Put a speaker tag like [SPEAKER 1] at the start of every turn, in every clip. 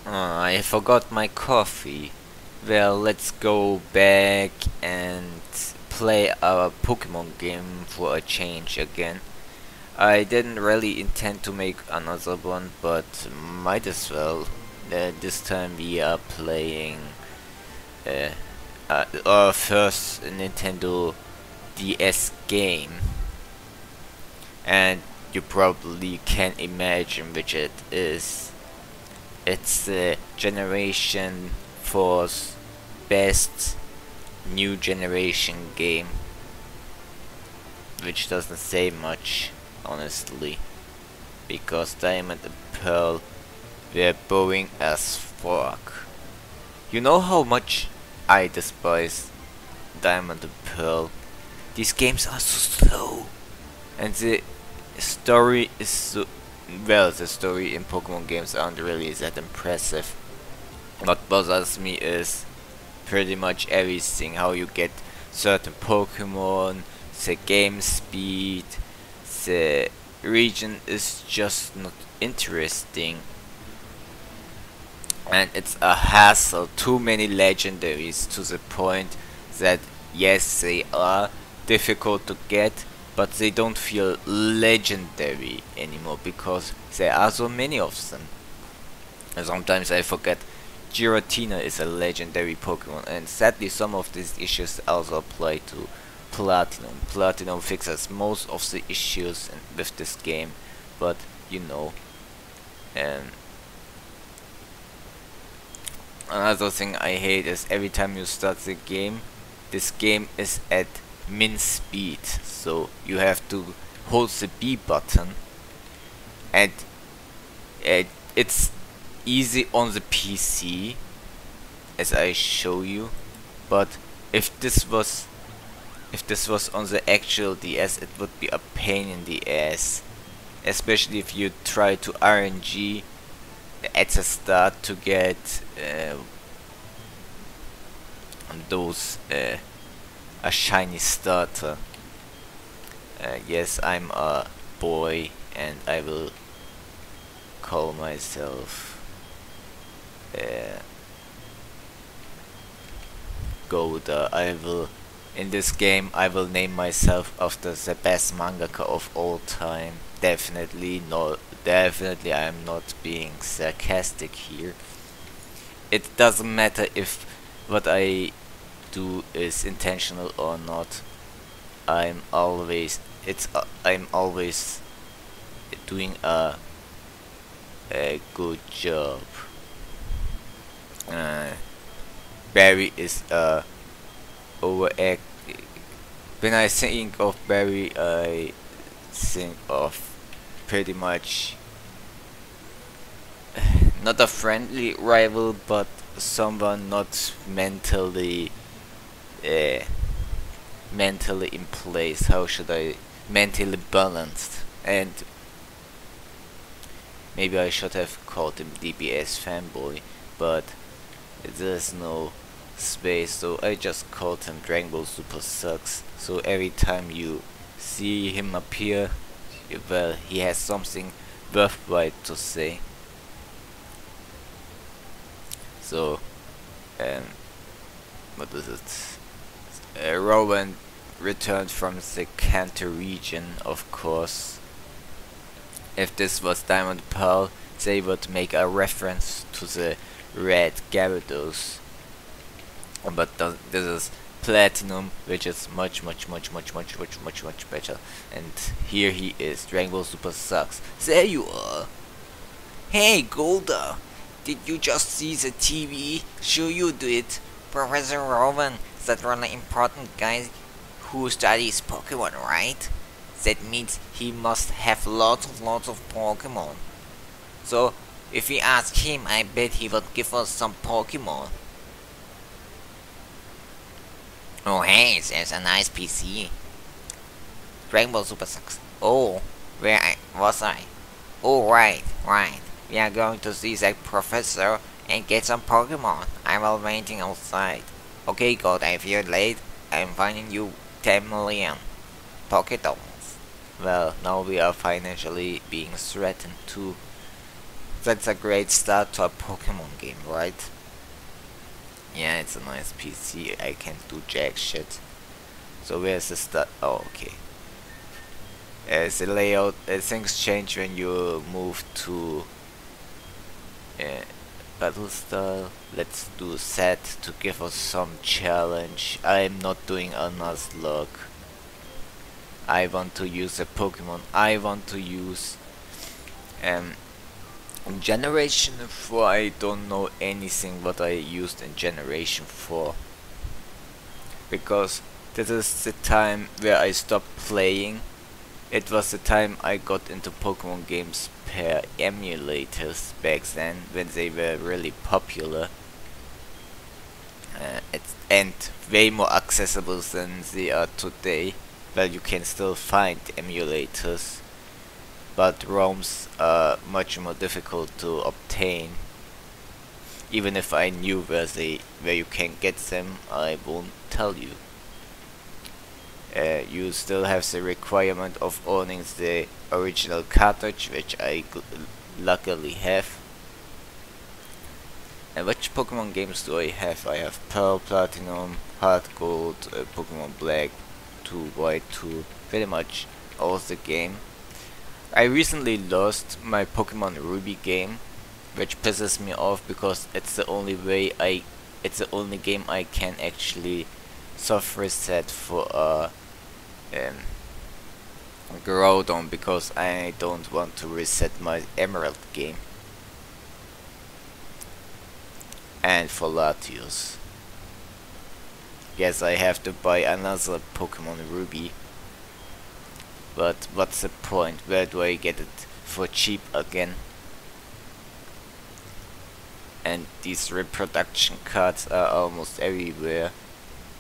[SPEAKER 1] I forgot my coffee. Well, let's go back and play our Pokemon game for a change again. I didn't really intend to make another one, but might as well. This time we are playing uh, our first Nintendo DS game, and you probably can imagine which it is. It's the Generation 4's best new generation game, which doesn't say much, honestly, because Diamond and Pearl were boring as fuck. You know how much I despise Diamond and Pearl? These games are so slow, and the story is so well. The story in Pokemon games aren't really that impressive. What bothers me is pretty much everything. How you get certain Pokemon, the game speed, the region is just not interesting. And it's a hassle. Too many legendaries to the point that yes, they are difficult to get, but they don't feel legendary anymore because there are so many of them. And sometimes I forget Giratina is a legendary Pokemon, and sadly some of these issues also apply to Platinum. Platinum fixes most of the issues with this game, but you know. And another thing I hate is every time you start the game, this game is at min speed, so you have to hold the B button, and it's easy on the PC as I show you, but if this was on the actual DS, it would be a pain in the ass, especially if you try to RNG at the start to get those a shiny starter. Yes, I'm a boy and I will call myself Goda. In this game I will name myself after the best mangaka of all time. Definitely I am not being sarcastic here. It doesn't matter if what I do is intentional or not. I'm always doing a good job. Barry is overact. When I think of Barry, I think of pretty much not a friendly rival, but someone not mentally in place. How should I mentally balanced? And maybe I should have called him DBS fanboy, but there's no space, so I just called him Dragon Ball Super Sucks. So every time you see him appear, well, he has something worthwhile to say. So, what is it? Rowan returned from the Kanto region, of course. If this was Diamond Pearl, they would make a reference to the red Gyarados. But this is Platinum, which is much better. And here he is, Dragon Ball Super Sucks. There you are. Hey Golda, did you just see the TV? Sure you did. Professor Rowan, that really important guy who studies Pokemon, right? That means he must have lots of Pokemon. So, if we ask him, I bet he would give us some Pokemon. Oh hey, there's a nice PC. Dragon Ball Super Sucks. Oh, was I? Oh right. We are going to see that professor and get some Pokemon. I'm all waiting outside. Okay, God, if you're late, I'm finding you 10 million Pokédolls. Well, now we are financially being threatened too. that's a great start to a Pokemon game, right? Yeah, it's a nice PC. I can't do jack shit. So where's the start? Oh, okay. The layout, things change when you move to battle style. Let's do set to give us some challenge. I'm not doing a Nuzlocke. I want to use a Pokemon I want to use. In Generation 4 I don't know anything what I used in Generation 4. Because this is the time where I stopped playing. It was the time I got into Pokemon games per emulators back then, when they were really popular. And way more accessible than they are today. Well, you can still find emulators, but ROMs are much more difficult to obtain. Even if I knew where you can get them, I won't tell you. You still have the requirement of owning the original cartridge, which I luckily have. And which Pokemon games do I have? I have Pearl, Platinum, Heart Gold, Pokemon Black 2, White 2, pretty much all the game. I recently lost my Pokemon Ruby game, which pisses me off because it's the only game I can actually soft reset for a Groudon, because I don't want to reset my Emerald game. And for Latios. Yes, I have to buy another Pokemon Ruby. But what's the point? Where do I get it for cheap again? And these reproduction cards are almost everywhere.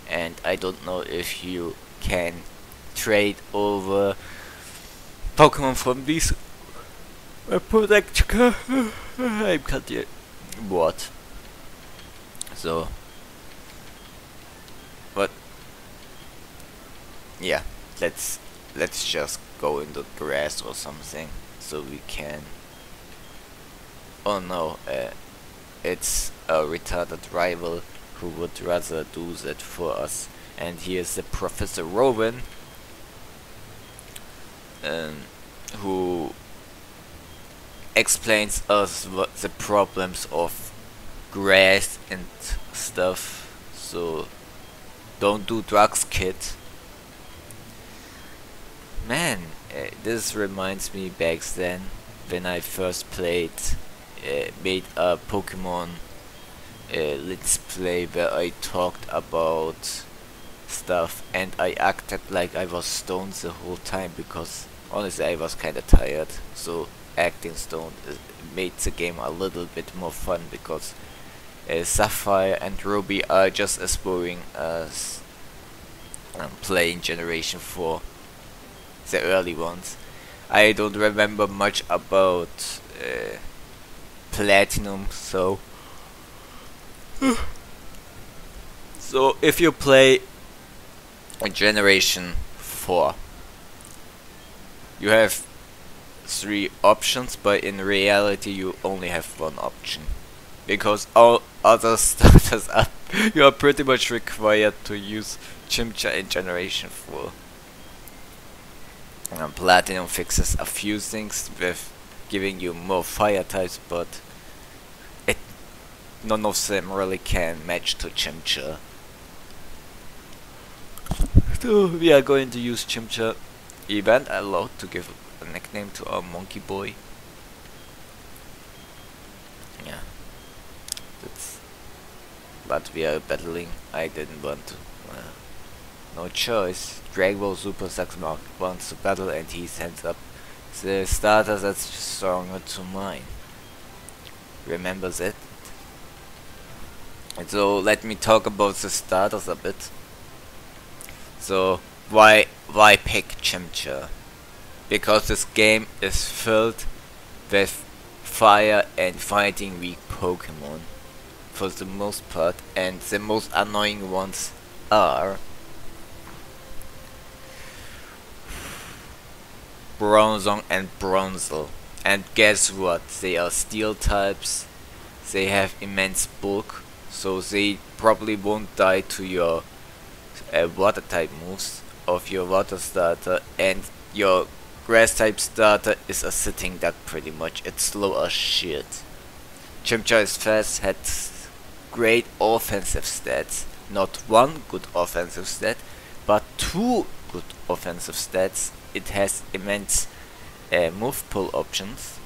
[SPEAKER 1] And I don't know if you can trade over Pokemon from these reproduction cards. I'm cut here. What? So, but yeah, let's just go in the grass or something so we can. Oh no, it's a retarded rival who would rather do that for us. And here's the Professor Rowan, who explains us what the problems of grass and stuff. So don't do drugs, kid. Man, this reminds me back then when I first made a Pokemon Let's Play where I talked about stuff and I acted like I was stoned the whole time, because honestly I was kinda tired. So acting stoned made the game a little bit more fun, because Sapphire and Ruby are just as boring as playing Generation 4, the early ones. I don't remember much about Platinum, so if you play Generation 4, you have 3 options, but in reality you only have 1 option, because all other starters are you are pretty much required to use Chimchar in Generation 4. Platinum fixes a few things with giving you more fire types, but none of them really can match to Chimchar. So we are going to use Chimchar. Event allowed to give a nickname to our monkey boy. Yeah, but we are battling. I didn't want to. No choice. Dragon Ball Super Saxmark wants to battle, and he sends up the starter that's stronger to mine. Remember that? And so let me talk about the starters a bit. So why pick Chimchar? Because this game is filled with fire and fighting weak Pokemon for the most part, and the most annoying ones are Bronzong and Bronzel. And guess what? They are steel types. They have immense bulk, so they probably won't die to your water type moves of your water starter, and your grass type starter is a sitting duck pretty much. It's slow as shit. Chimchar is fast, has great offensive stats. Not one good offensive stat, but two good offensive stats. It has immense move pull options.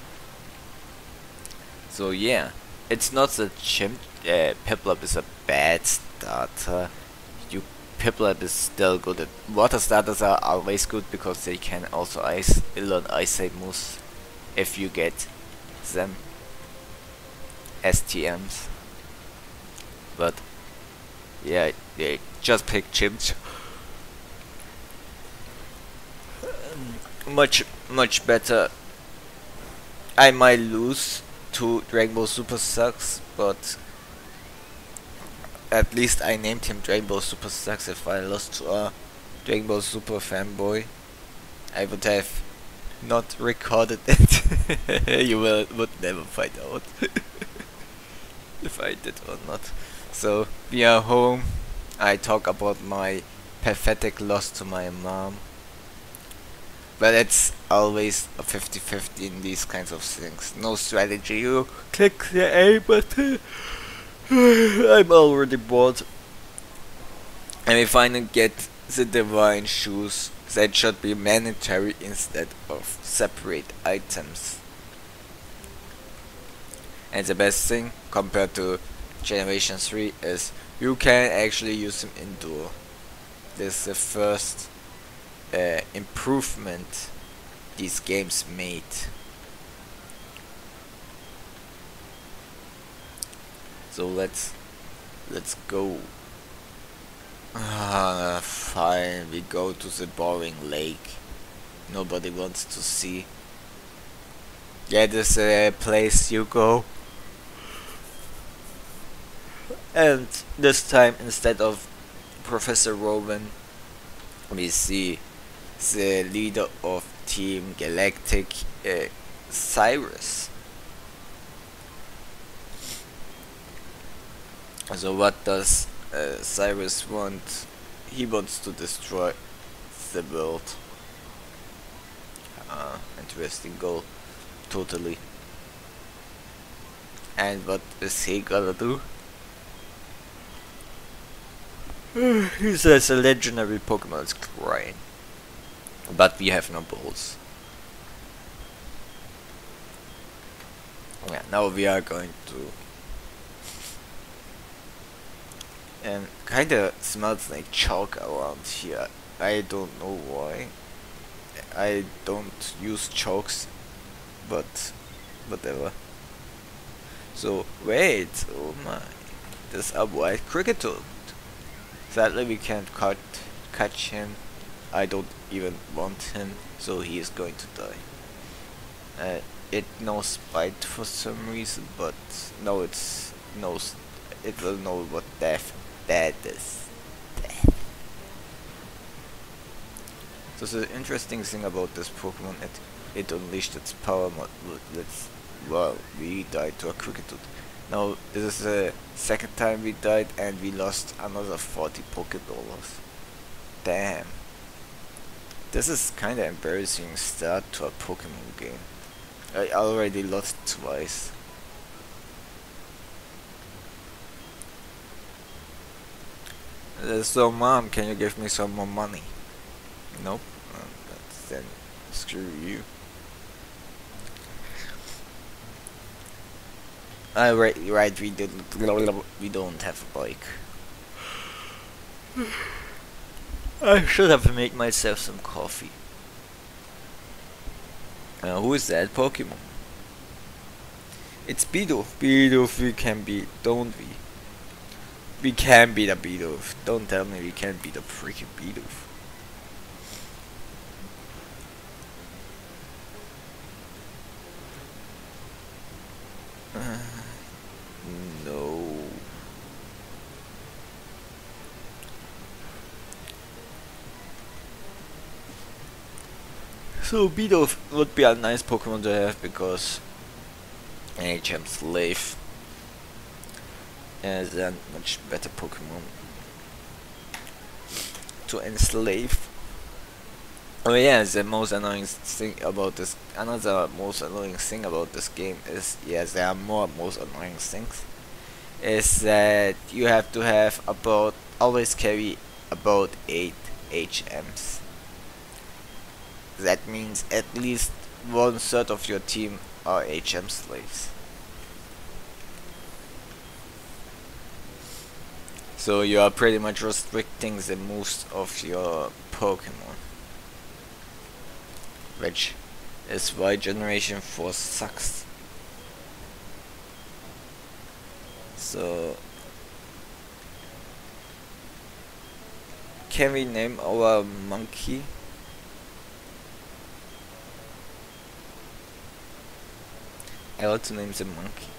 [SPEAKER 1] So yeah, it's not that Piplup is a bad starter. Piplup is still good. Water starters are always good because they can also learn ice type moves if you get them. STMs. But yeah, they just pick Chimch. Much better. I might lose to Dragon Ball Super Sucks, but at least I named him Dragon Ball Super Sucks. If I lost to a Dragon Ball Super fanboy, I would have not recorded it. You would never find out if I did or not. So we are home. I talk about my pathetic loss to my mom. But it's always a 50-50 in these kinds of things. No strategy. You click the A button. I'm already bored. And we finally get the divine shoes. That should be mandatory instead of separate items. And the best thing compared to Generation 3 is you can actually use them indoor. This is the first improvement these games made. So let's go. Fine, we go to the boring lake. Nobody wants to see. Yeah, this is a place you go. And this time, instead of Professor Rowan, we see the leader of Team Galactic, Cyrus. So what does Cyrus want? He wants to destroy the world. Interesting goal, totally. And what is he gonna do? He says a legendary Pokemon is crying. But we have no balls. Yeah, now we are going to... And kinda smells like chalk around here. I don't know why. I don't use chalks, but whatever. So wait, oh my, there's a white Cricketwood. Sadly we can't catch him. I don't even want him, so he is going to die. It knows bite for some reason, but no, it will know what that is. Death. So the interesting thing about this Pokemon, it unleashed its power. Well, we died to a Cricketwood. Now this is the second time we died, and we lost another 40 Pokedollars. Damn. This is kinda embarrassing start to a Pokemon game. I already lost twice. So mom, can you give me some more money? Nope. Then screw you. Right, we don't have a bike. I should have made myself some coffee. Who is that Pokemon? It's Bidoof. Bidoof we can beat, don't we? We can beat a Bidoof. Don't tell me we can't beat a freaking Bidoof. No. So Beedle would be a nice Pokemon to have because HM Slave is a much better Pokemon to enslave. Oh yeah, the most annoying thing about this, another most annoying thing about this game is, yes, there are more most annoying things, is that you have to have about, always carry about 8 HMs. That means at least 1/3 of your team are HM slaves. So you are pretty much restricting the moves of your Pokemon. Which is why Generation 4 sucks. So can we name our monkey? I want to name the monkey.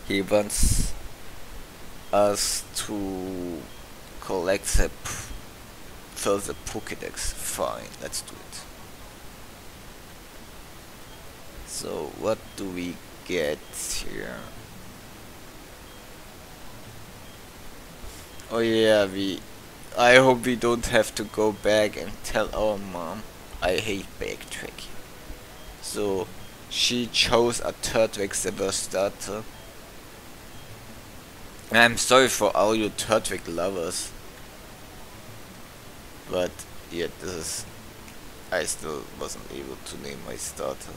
[SPEAKER 1] He wants us to collect the fill the Pokédex. Fine, let's do it. So what do we get here? Oh yeah, I hope we don't have to go back and tell our mom. I hate backtracking. So she chose a Turtwig Silver starter. I'm sorry for all you Turtwig lovers, but yeah, this is, I still wasn't able to name my starter.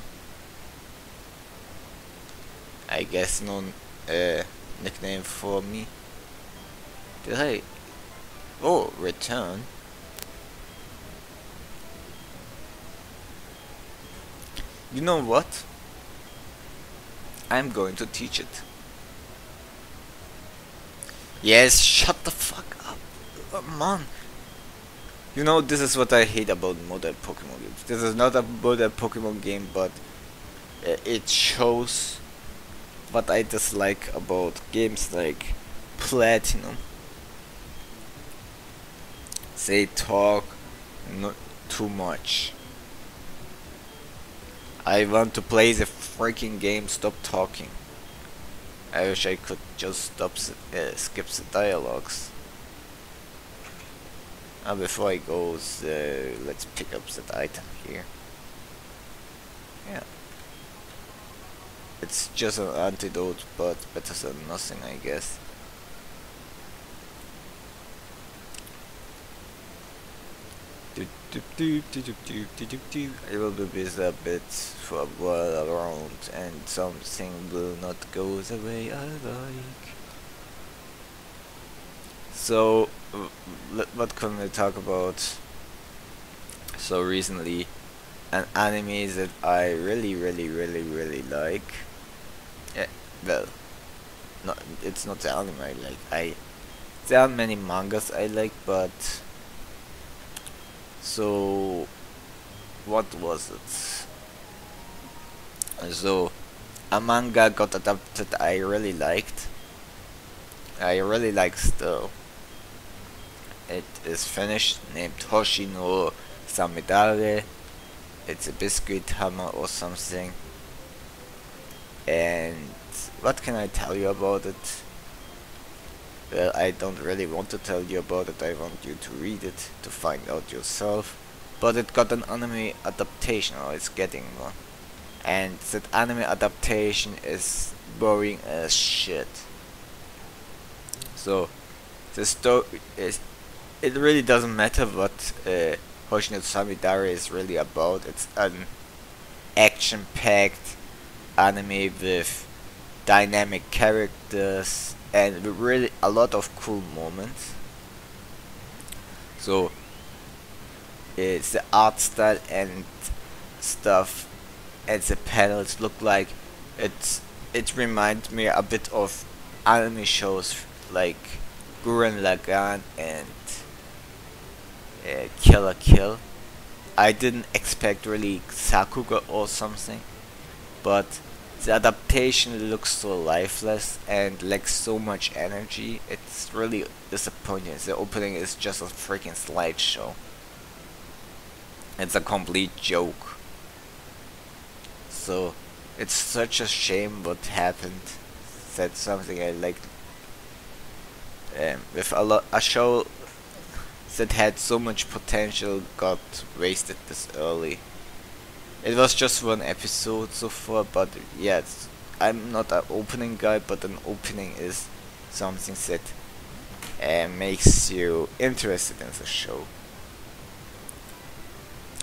[SPEAKER 1] I guess no nickname for me. Did I? Oh, return. You know what? I'm going to teach it. Yes, shut the fuck up. Come on. You know, this is what I hate about modern Pokemon games. This is not a modern Pokemon game, but it shows what I dislike about games like Platinum. They talk not too much. I want to play the freaking game, stop talking. I wish I could just skip the dialogues. Before I go, let's pick up that item here. Yeah. It's just an antidote, but better than nothing, I guess. I will be busy a bit for a while around, and something will not go the way I like. So, what can we talk about? So recently, an anime that I really like. Well, no, it's not the anime I like. There are many mangas I like, but so what was it? So a manga got adapted I really liked. I really like still. It is finished, named Hoshino Samidare. It's a biscuit hammer or something. And what can I tell you about it? Well, I don't really want to tell you about it. I want you to read it to find out yourself. But it got an anime adaptation, or it's getting one. And that anime adaptation is boring as shit. So the story is, it really doesn't matter what Hoshino Samidare is really about. It's an action-packed anime with dynamic characters and really a lot of cool moments. So it's the art style and stuff, and the panels look like it reminds me a bit of anime shows like Gurren Lagann and Kill la Kill. I didn't expect really Sakuga or something, but The adaptation looks so lifeless and lacks so much energy. It's really disappointing. The opening is just a freaking slideshow. It's a complete joke. So it's such a shame what happened. That's something I liked. With a show that had so much potential got wasted this early. It was just one episode so far, but yeah, I'm not an opening guy, but an opening is something that makes you interested in the show.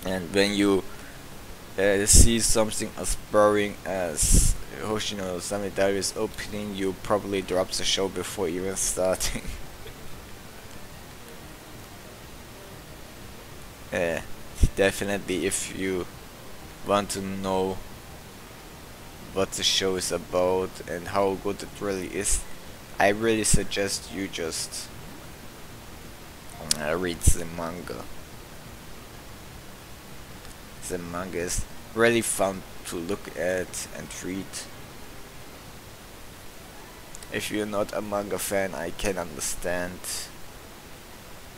[SPEAKER 1] And when you see something as boring as Hoshino Samidari's opening, you probably drop the show before even starting. Definitely, if you want to know what the show is about and how good it really is, I really suggest you just read the manga. The manga is really fun to look at and read. If you're not a manga fan, I can understand.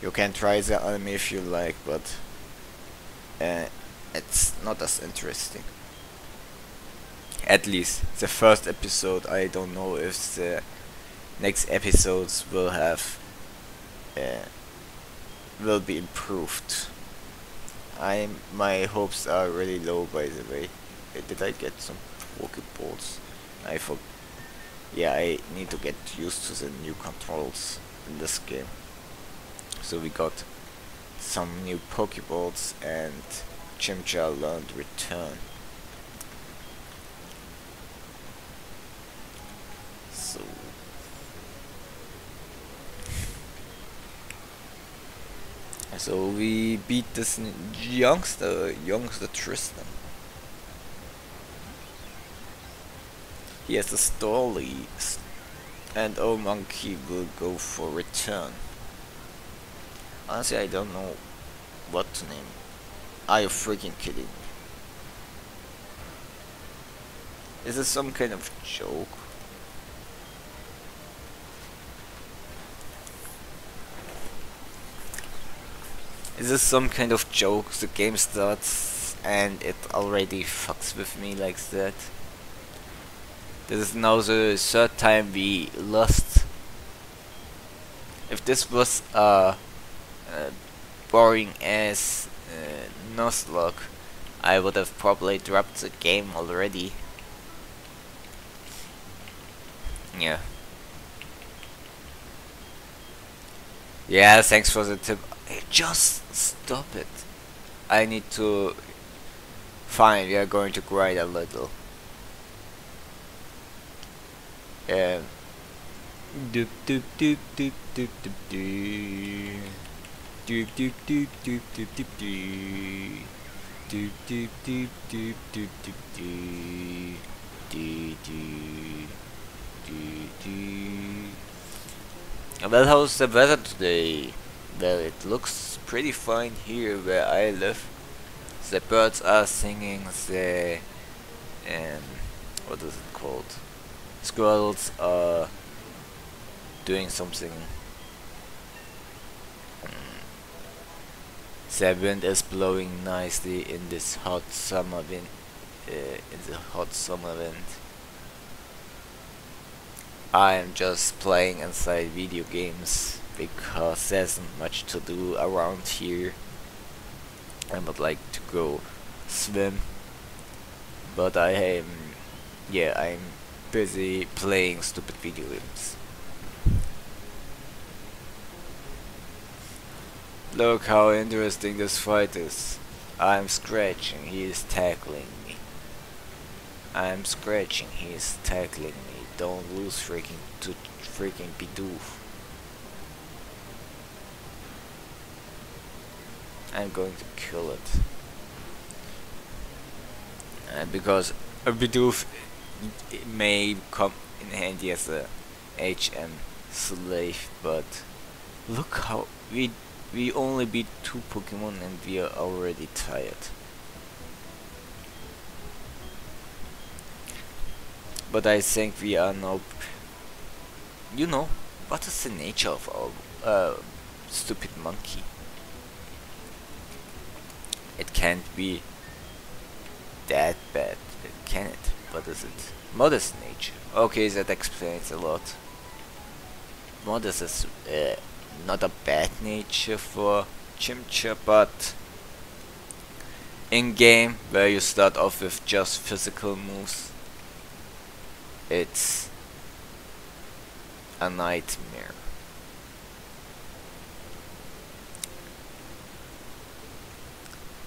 [SPEAKER 1] You can try the anime if you like, but it's not as interesting. At least the first episode. I don't know if the next episodes will have will be improved. My hopes are really low, by the way. Did I get some Pokeballs? Yeah, I need to get used to the new controls in this game. So we got some new Pokeballs and Chimchar learned Return. So we beat this youngster Tristan. He has a Starly, and our monkey will go for Return. Honestly, I don't know what to name. Are you freaking kidding me? Is this some kind of joke? Is this some kind of joke? The game starts and it already fucks with me like that. This is now the third time we lost. If this was a boring ass Nuzlocke, I would have probably dropped the game already. Yeah. Yeah, thanks for the tip. Hey, just stop it. I need to... Fine, we are going to grind a little. Doop doop doop doop doop doop doop. Doop doop doop doop doop doop doop. Doop doop doop doop doop doop doop. Doo doo. Doo doo. Well, how's the weather today? Well, it looks pretty fine here where I live. The birds are singing, the what is it called? Squirrels are doing something. The wind is blowing nicely in this hot summer wind. I am just playing inside video games because there's not much to do around here. I would like to go swim, but I'm busy playing stupid video games. Look how interesting this fight is. I'm scratching, he is tackling me. I'm scratching, he is tackling me. Don't lose freaking Bidoof. I'm going to kill it. Because a Bidoof may come in handy as a HM slave, but look how we only beat 2 Pokemon and we are already tired. but I think we are now. You know, what is the nature of our stupid monkey? It can't be that bad, can it? What is it? Modest nature. Okay, that explains a lot. Modest is not a bad nature for Chimchar, but in game where you start off with just physical moves, it's a nightmare.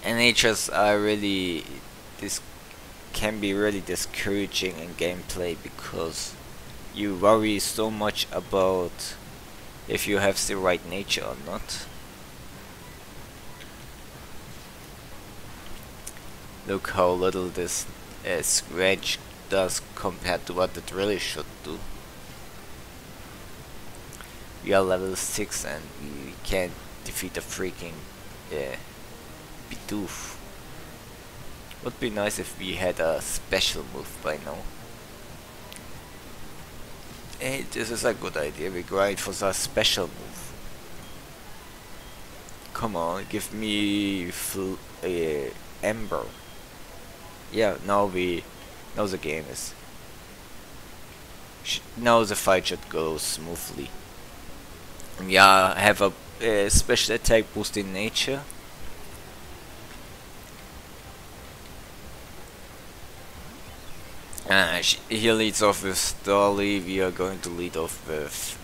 [SPEAKER 1] And natures are really, this can be really discouraging in gameplay because you worry so much about if you have the right nature or not. Look how little this scratch does compared to what it really should do. We are level 6 and we can't defeat a freaking Bidoof. Would be nice if we had a special move by now. Hey, this is a good idea. We grind for the special move. Come on, give me Ember. Yeah, now the game is. Now the fight should go smoothly. Yeah, have a special attack boost in nature. He leads off with Starly. We are going to lead off with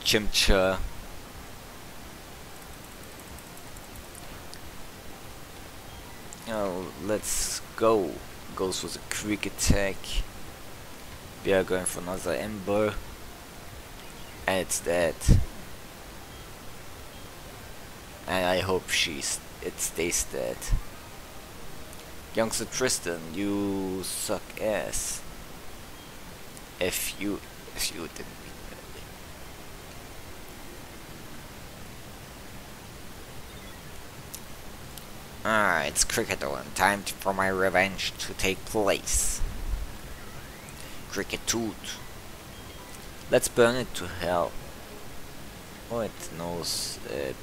[SPEAKER 1] Chimchar. Now let's go. Goes for the quick attack. We are going for another Ember. And it's dead. And I hope it stays dead. Youngster Tristan, you suck ass. If you didn't beat me. Alright, it's Cricketone. Time for my revenge to take place. Cricketute. Let's burn it to hell. Oh, it knows. It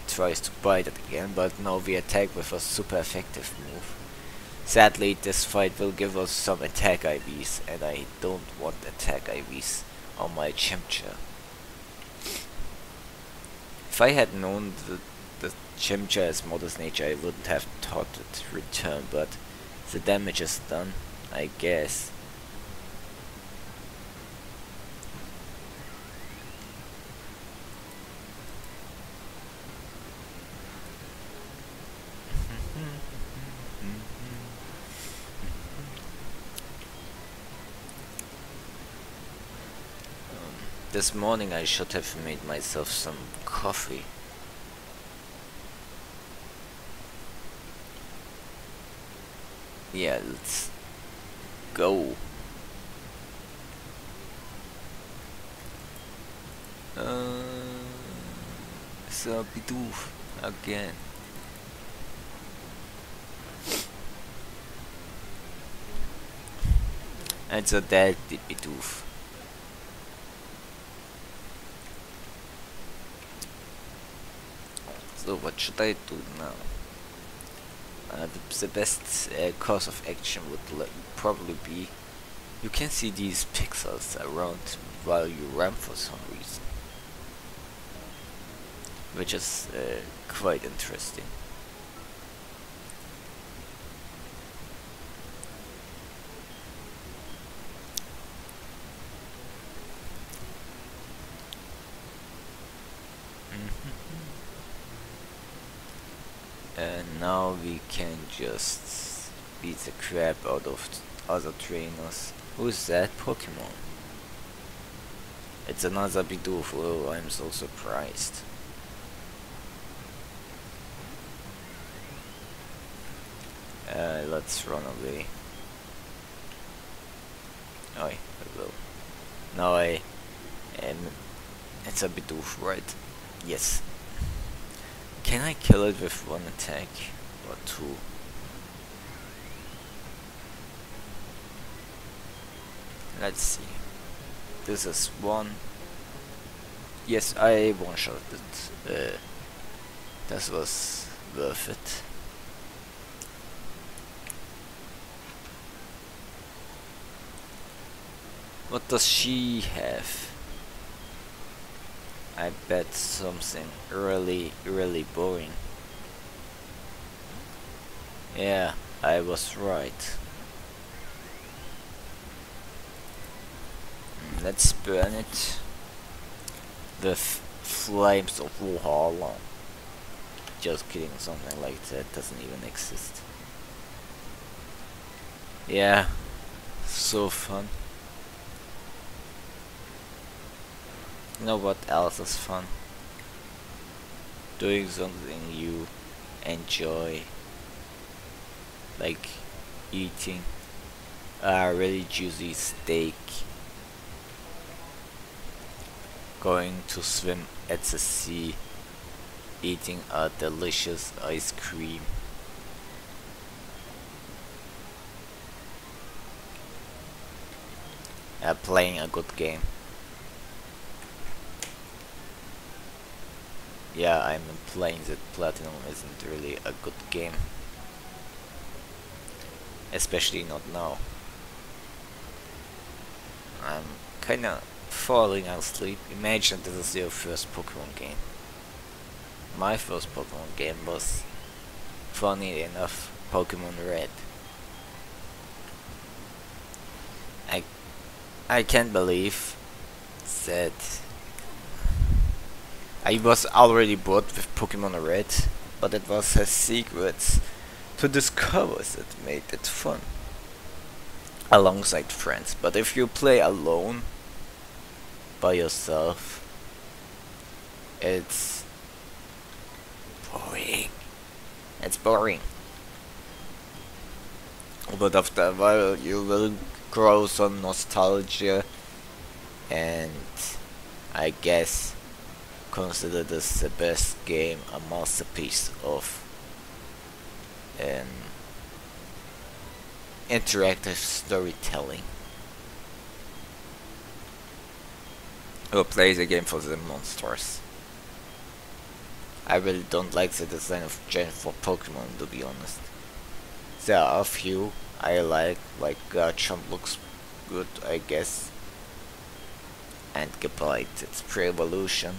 [SPEAKER 1] tries to bite it again, but no, we attack with a super effective move. Sadly, this fight will give us some attack IVs, and I don't want attack IVs on my Chimchar. If I had known the Chimchar has modest nature, I wouldn't have thought it return, but the damage is done, I guess. This morning I should have made myself some coffee. Yeah, let's go. So Bidoof again. It's a dead Bidoof. So what should I do now? The best course of action would probably be, you can see these pixels around while you run for some reason, which is quite interesting. And now we can just beat the crap out of other trainers. Who's that Pokemon? It's another Bidoof. Oh, I'm so surprised. Let's run away. Oh, I will. Now I am. It's a Bidoof, right? Yes. Can I kill it with one attack or two? Let's see. This is one. Yes, I one-shot it. This was worth it. What does she have? I bet something really boring. Yeah, I was right. Let's burn it with flames of Valhalla. Just kidding, something like that doesn't even exist. Yeah, so fun. You know what else is fun? Doing something you enjoy, like eating a really juicy steak, going to swim at the sea, eating a delicious ice cream. Playing a good game. Yeah, I'm implying that Platinum isn't really a good game. Especially not now. I'm kinda falling asleep. Imagine this is your first Pokemon game. My first Pokemon game was, funny enough, Pokemon Red. I can't believe that I was already bored with Pokemon Red, but it was her secrets to discover that made it fun. Alongside friends, but if you play alone, by yourself, it's boring. It's boring. But after a while you will grow some nostalgia, and I guess consider this the best game, a masterpiece of an interactive storytelling. Who plays a game for the monsters? I really don't like the design of Gen 4 Pokemon, to be honest. There are a few I like Garchomp looks good, I guess. And Gabite, its pre-evolution.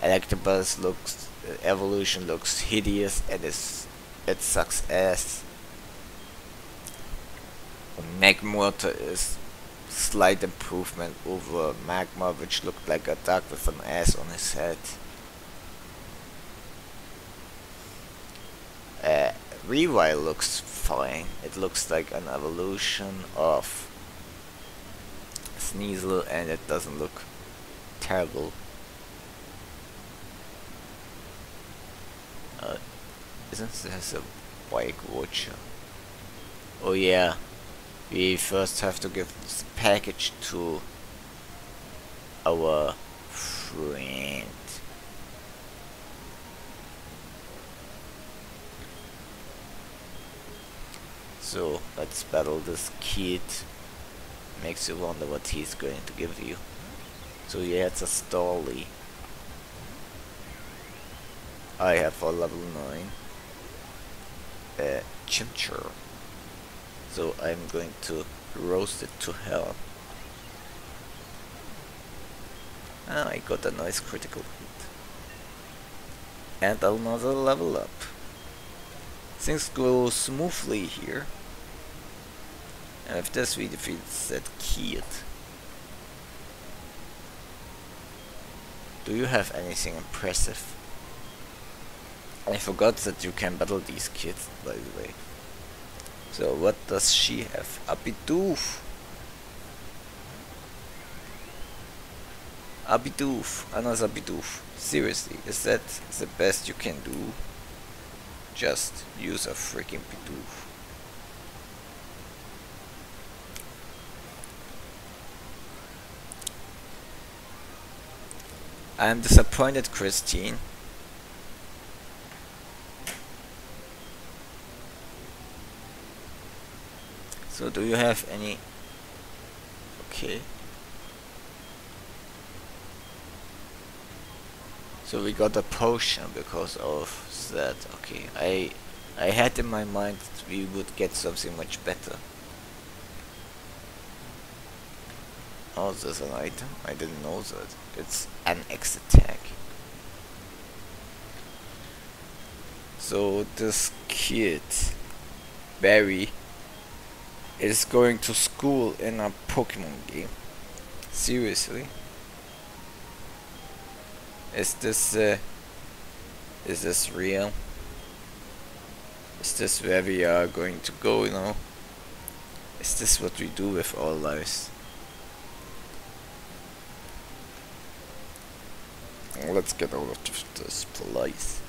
[SPEAKER 1] Electabuzz looks, evolution looks hideous, and it sucks ass. Magmortar is slight improvement over Magma, which looked like a duck with an ass on his head. Rewire looks fine. It looks like an evolution of Sneasel, and it doesn't look terrible. Isn't this a Bike Watcher? Oh yeah, we first have to give this package to our friend. So let's battle this kid. Makes you wonder what he's going to give you. So yeah, it's a Starly. I have a level 9 Chimchar. So I'm going to roast it to hell. Ah, I got a nice critical hit. And another level up. Things go smoothly here. And with this we defeat that kid. Do you have anything impressive? I forgot that you can battle these kids, by the way. So what does she have? A Bidoof! A Bidoof! Another Bidoof. Seriously, is that the best you can do? Just use a freaking Bidoof. I'm disappointed, Christine. So do you have any? Okay. So we got a potion because of that. Okay, I had in my mind that we would get something much better. Oh, there's an item? I didn't know that. It's an X attack. So this kid, Barry, is going to school in a Pokemon game. Seriously? Is this real? Is this where we are going to go, you know? Is this what we do with our lives? Let's get out of this place.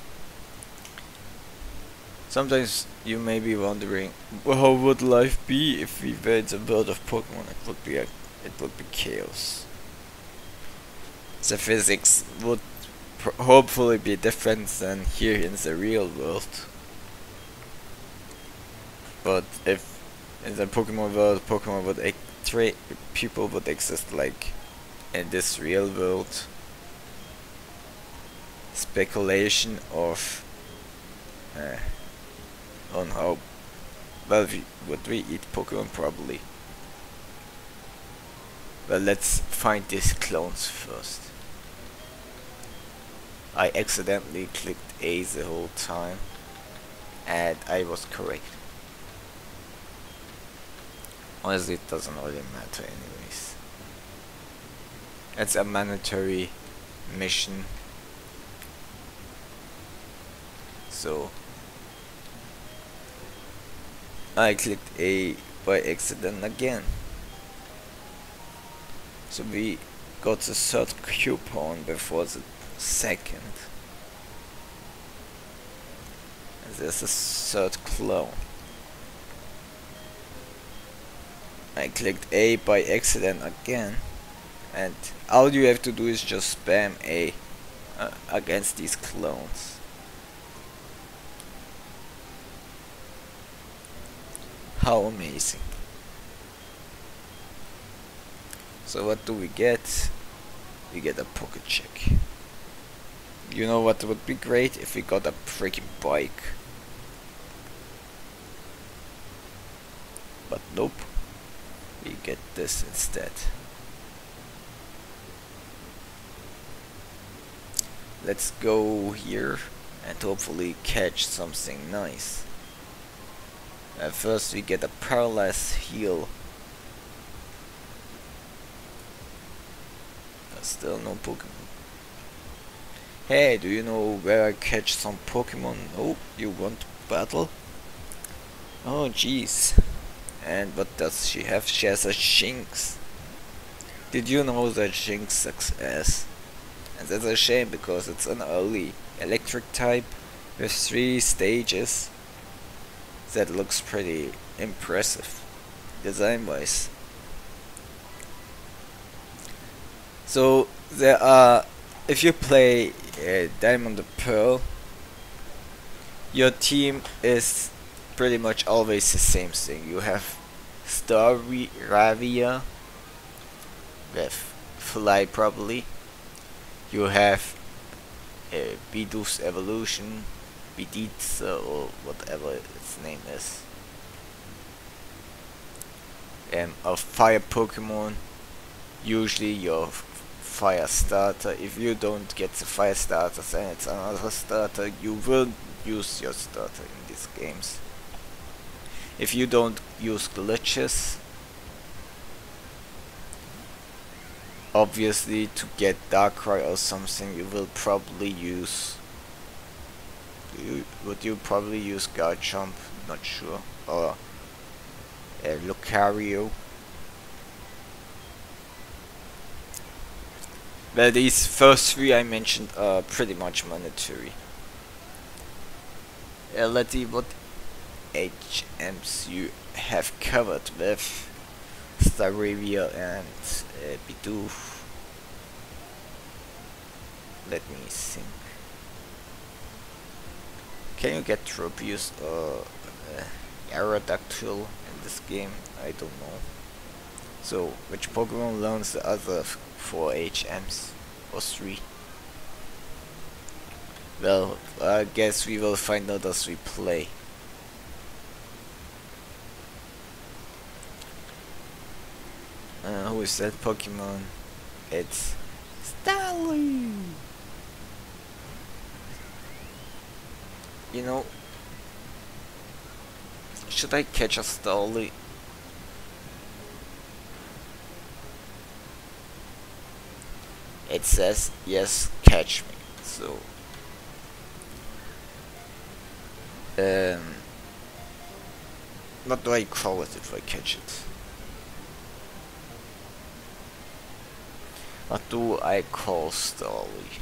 [SPEAKER 1] Sometimes you may be wondering, well, how would life be if we were in the world of Pokemon? It would be chaos. The physics would hopefully be different than here in the real world. But if in the Pokemon world, people would exist like in this real world. Speculation of on how well would we eat Pokemon probably. Well, let's find these clones first. I accidentally clicked A the whole time and I was correct. Honestly, it doesn't really matter anyways. It's a mandatory mission. So I clicked A by accident again. So we got the third coupon before the second. And there's a third clone. I clicked A by accident again. And all you have to do is just spam A against these clones. How amazing. So what do we get? We get a pocket check. You know what would be great? If we got a freaking bike. But nope. We get this instead. Let's go here and hopefully catch something nice. First we get a paralyzed heal. But still no Pokemon. Hey, do you know where I catch some Pokemon? Oh, you want to battle? Oh jeez. And what does she have? She has a Shinx. Did you know that Shinx sucks ass? And that's a shame because it's an early electric type with 3 stages. That looks pretty impressive design wise. So there are, if you play Diamond and Pearl, your team is pretty much always the same thing. You have Staravia with Fly probably. You have Bidoof's Evolution, Biditza or whatever its name is. A fire Pokemon, usually your fire starter. If you don't get the fire starter, then it's another starter. You will use your starter in these games. If you don't use glitches, obviously to get Darkrai or something you will probably use, would you probably use Garchomp? Not sure. Or Lucario. Well, these first 3 I mentioned are pretty much mandatory. Let's see what HMs you have covered with Staravia and Bidoof. Let me think. Can you get Tropius or Aerodactyl in in this game? I don't know. So, which Pokemon learns the other 4 HMs? Or 3? Well, I guess we will find out as we play. Who is that Pokemon? It's Starly! You know, should I catch a Starly? It says, yes, catch me. So, what do I call it if I catch it? What do I call Starly?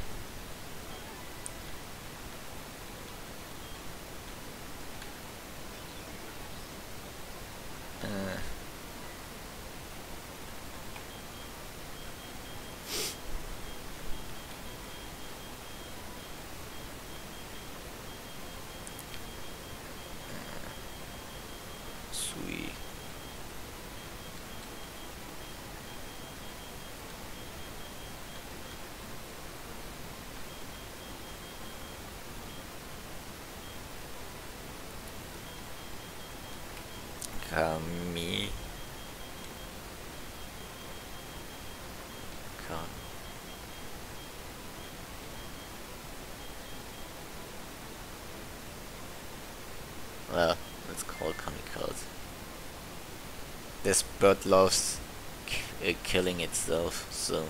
[SPEAKER 1] Sweet. Kami. Well, let's call it Kamikaze. This bird loves killing itself, so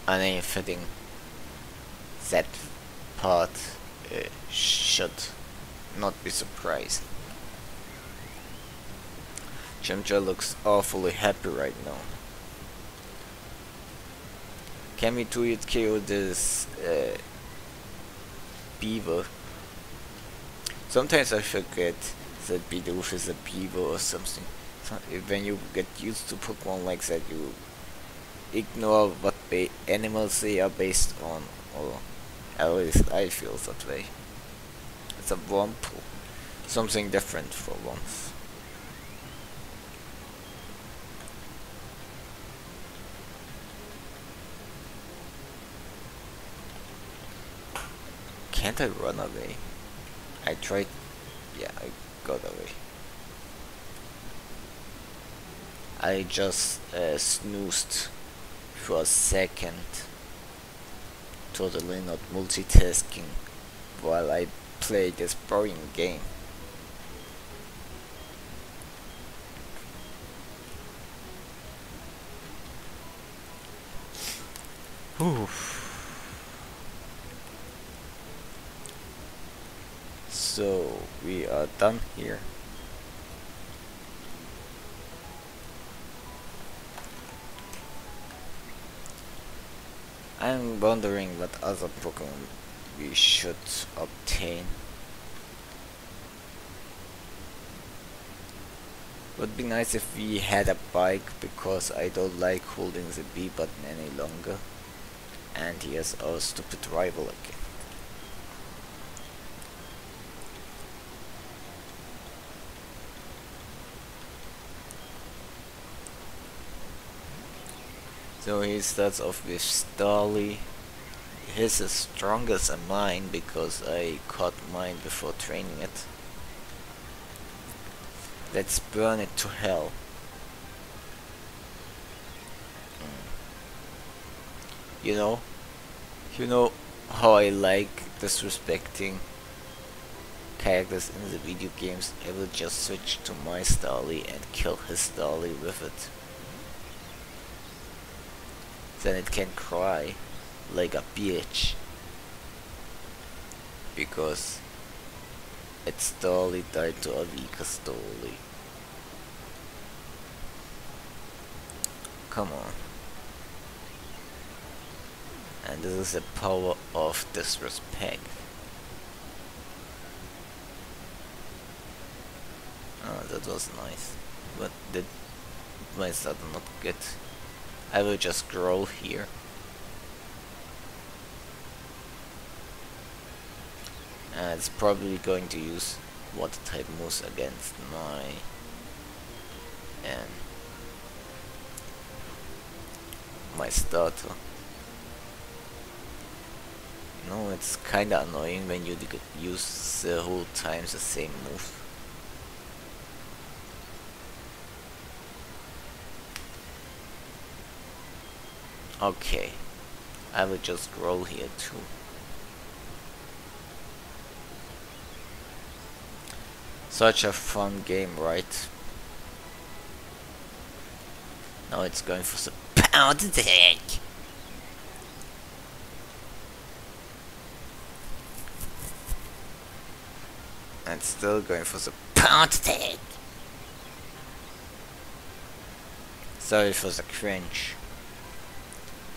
[SPEAKER 1] I fitting that part should not be surprised. Chimchar looks awfully happy right now. Can we do it kill this beaver? Sometimes I forget that Bidoof is a beaver or something. So when you get used to Pokemon like that, you ignore what animals they are based on, or at least I feel that way. It's a Wurmple. Something different for once. Can't I run away? I tried. Yeah, I got away. I just snoozed for a second, totally not multitasking while I play this boring game. Oof. So we are done here. I'm wondering what other Pokemon we should obtain. Would be nice if we had a bike, because I don't like holding the B button any longer. And here's our stupid rival again. So he starts off with Starly. His is stronger than mine because I caught mine before training it. Let's burn it to hell. You know how I like disrespecting characters in the video games. I will just switch to my Starly and kill his Starly with it. Then it can cry like a bitch because its Starly died to a weaker Starly. Come on. And this is the power of disrespect. Oh, that was nice. But did my start not get? I will just grow here. It's probably going to use water type moves against and my starter. No, it's kinda annoying when you use the whole time the same move. Okay, I will just roll here too. Such a fun game, right? Now it's going for the pound attack. And still going for the pound attack. Sorry for the cringe,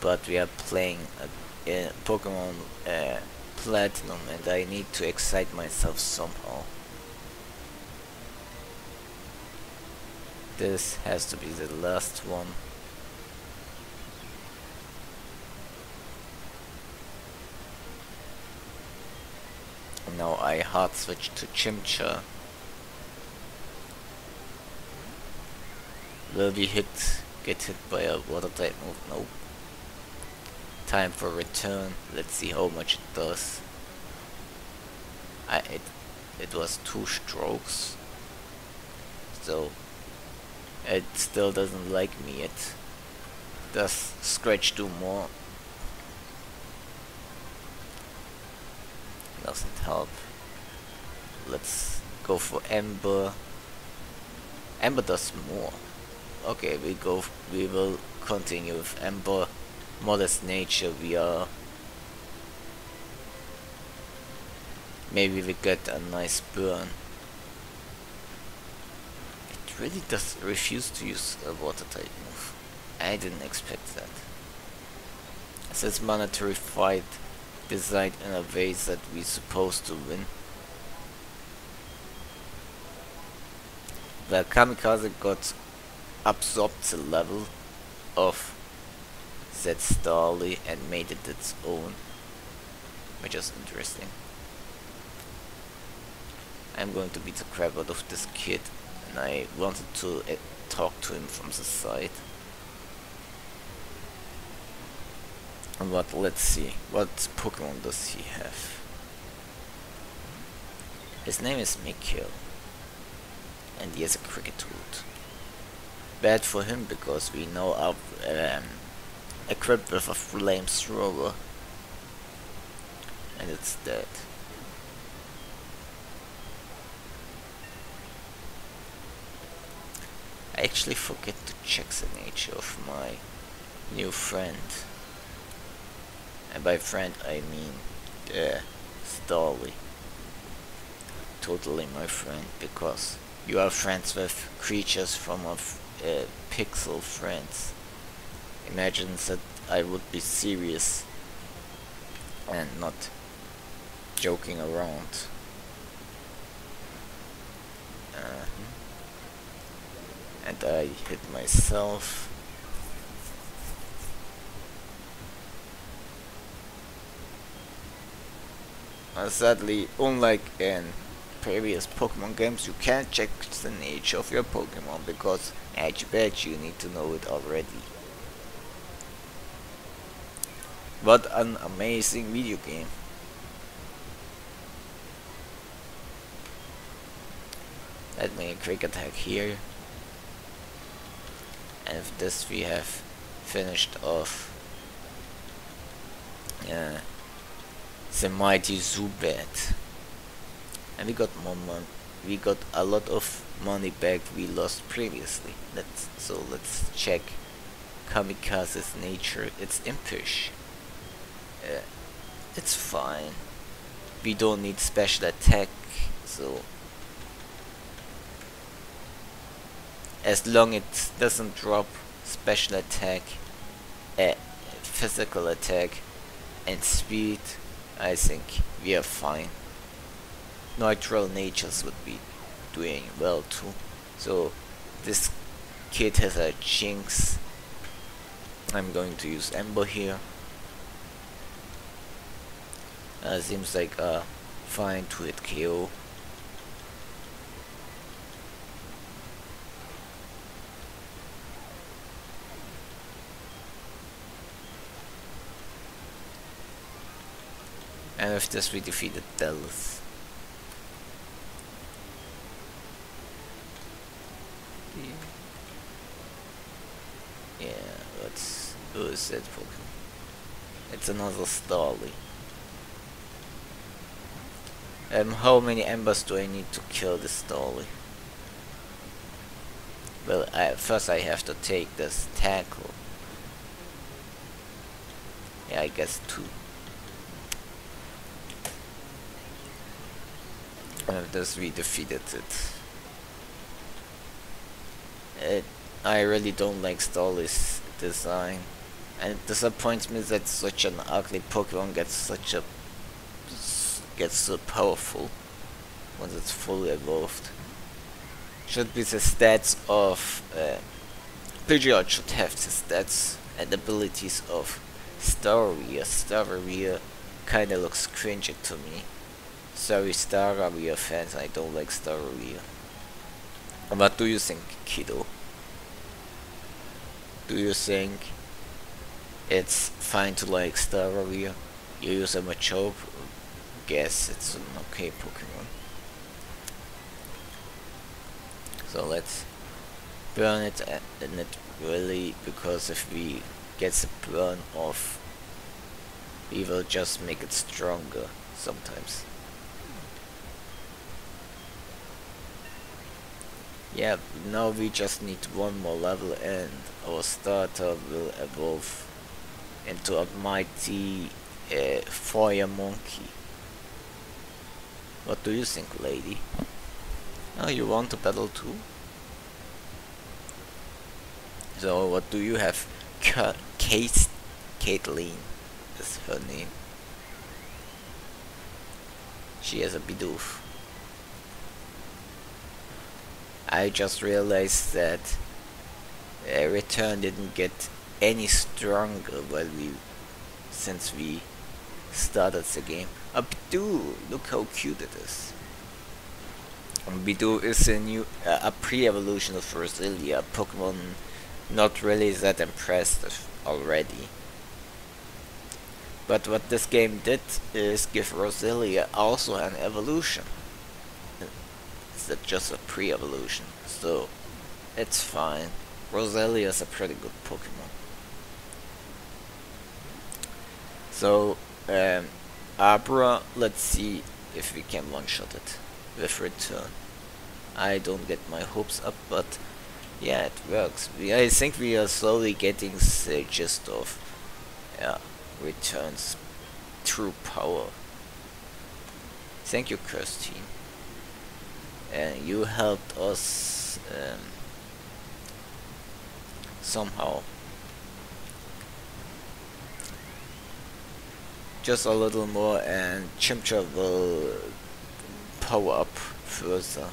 [SPEAKER 1] but we are playing a Pokemon Platinum and I need to excite myself somehow. This has to be the last one. Now I hard switch to Chimchar. Will we get hit by a water type move? Nope. Time for return. Let's see how much it does. It was 2 strokes. So it still doesn't like me. It does scratch do more. Doesn't help. Let's go for Ember. Ember does more. Okay, we will continue with Ember. Modest nature, we are. Maybe we get a nice burn. It really does refuse to use a water type move. I didn't expect that. This monetary fight designed in a way that we're supposed to win. The Kamikaze got absorbed the level of that Starly and made it its own, which is interesting. I'm going to beat the crap out of this kid, and I wanted to talk to him from the side. But let's see, what Pokemon does he have? His name is Mikhail, and he has a Cricketwood. Bad for him because we now are equipped with a flamethrower, and it's dead. I actually forget to check the nature of my new friend. And by friend I mean Starly. Totally my friend, because you are friends with creatures from a pixel friends. Imagine that I would be serious and not joking around. And I hit myself. Sadly, unlike in previous Pokemon games, you can't check the nature of your Pokemon because I bet you need to know it already. What an amazing video game. Let me quick attack here. And with this we have finished off the mighty Zubat. And we got more money. We got a lot of money back we lost previously. Let's check Kamikaze's nature. It's impish. It's fine. We don't need special attack, so as long as it doesn't drop special attack, physical attack and speed, I think we are fine. Neutral natures would be doing well too. So this kid has a Jinx. I'm going to use Ember here. Seems like a fine 2-hit KO. And with this we defeated Dallas. Yeah, who is that Pokemon? It's another Starly. How many embers do I need to kill this Starly? Well, first I have to take this tackle. Yeah, I guess 2. And with this we defeated it. I really don't like Starly's design. And it disappoints me that such an ugly Pokemon gets so powerful once it's fully evolved. Should be the stats of Pidgeot should have the stats and abilities of Staravia. Staravia kinda looks cringy to me. Sorry Staravia fans, I don't like Staravia. What do you think, kiddo? Do you think it's fine to like Staravia? You use a Machop? Guess it's an okay Pokemon. So let's burn it, and it really, because if we get the burn off, we will just make it stronger sometimes. Yeah, now we just need one more level and our starter will evolve into a mighty fire monkey. What do you think, lady? Oh, you want to battle too? So what do you have? Caitlyn is her name. She has a Bidoof. I just realized that Return didn't get any stronger since we started the game. A Bidoof! Look how cute it is. Bidoof is a pre-evolution of Roselia, Pokemon not really that impressive already. But what this game did is give Roselia also an evolution. It's just a pre-evolution, so it's fine. Roselia is a pretty good Pokemon. So, Abra, let's see if we can one-shot it with Return. I don't get my hopes up, but yeah, it works. I think we are slowly getting the gist of Return's true power. Thank you, Kirstine. And you helped us somehow. Just a little more and Chimchar will power up further.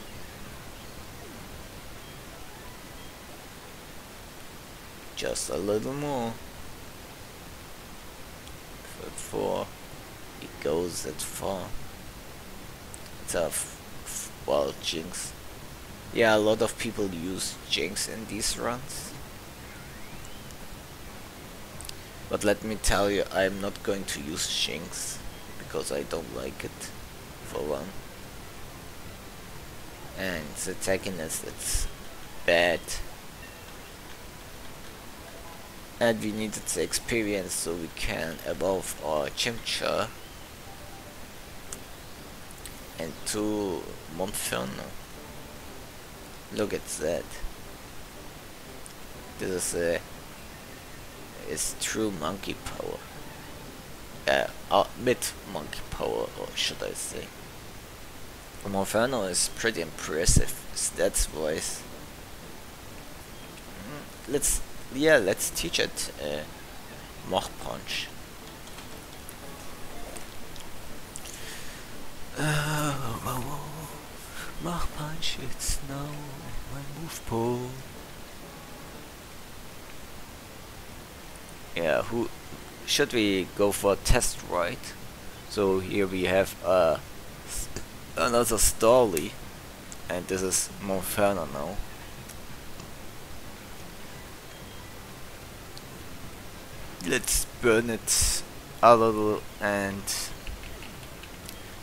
[SPEAKER 1] Just a little more. Before it goes that far. It's a well, Jinx. Yeah, a lot of people use Jinx in these runs. But let me tell you, I'm not going to use Jinx because I don't like it, for one. And the attackiness, it's bad. And we needed the experience so we can evolve our Chimchar into Monferno. Look at that. This is true monkey power. Mid monkey power, or should I say. Monferno is pretty impressive stats wise. Let's teach it Mach Punch. Mach Punch, it's now my move pool. Yeah, should we go for a test ride? So here we have another Starly, and this is Monferno now. Let's burn it a little and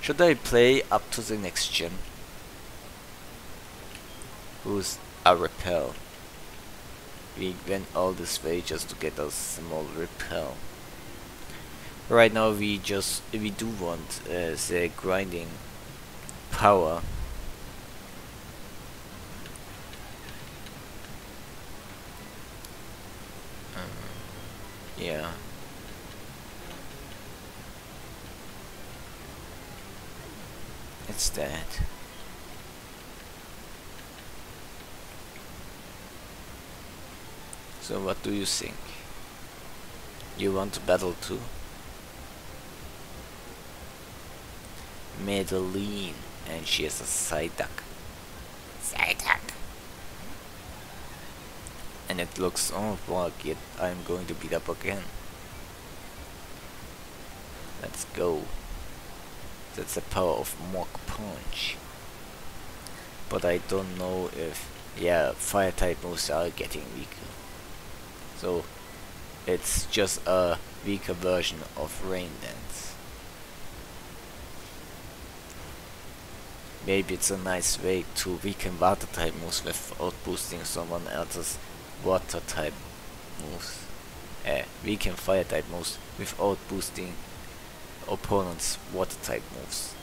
[SPEAKER 1] Should I play up to the next gym? Who's a repel? We went all this way just to get a small repel. Right now we do want the grinding power. Yeah. It's that. So what do you think? You want to battle too? Madeline, and she has a Psyduck. Psyduck. And it looks, oh fuck it, I'm going to beat up again. Let's go. That's the power of Mach Punch. But I don't know if, yeah, fire type moves are getting weaker. So it's just a weaker version of Rain Dance. Maybe it's a nice way to weaken water type moves without boosting someone else's water type moves. Weaken fire type moves without boosting opponent's water type moves.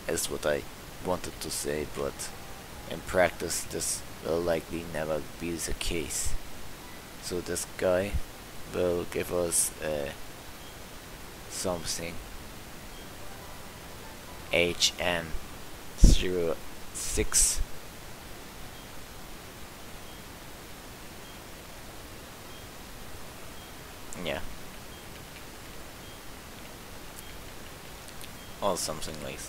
[SPEAKER 1] Is what I wanted to say, but in practice this will likely never be the case. So this guy will give us something. HM06. Yeah. Or something like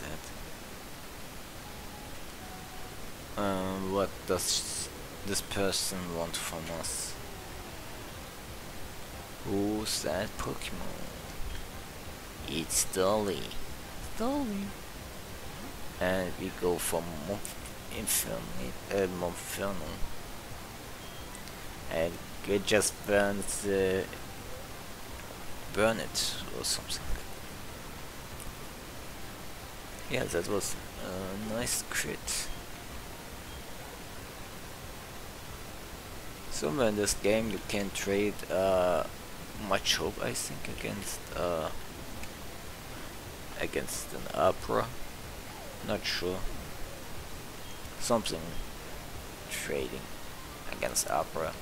[SPEAKER 1] that. What does this person want from us? Who's that Pokemon? It's Starly. Starly. And we go for Monferno. And it just burn it or something. Yeah, that was a nice crit. Somewhere in this game you can trade Machop, I think, against an Abra. Not sure. Something trading against Abra.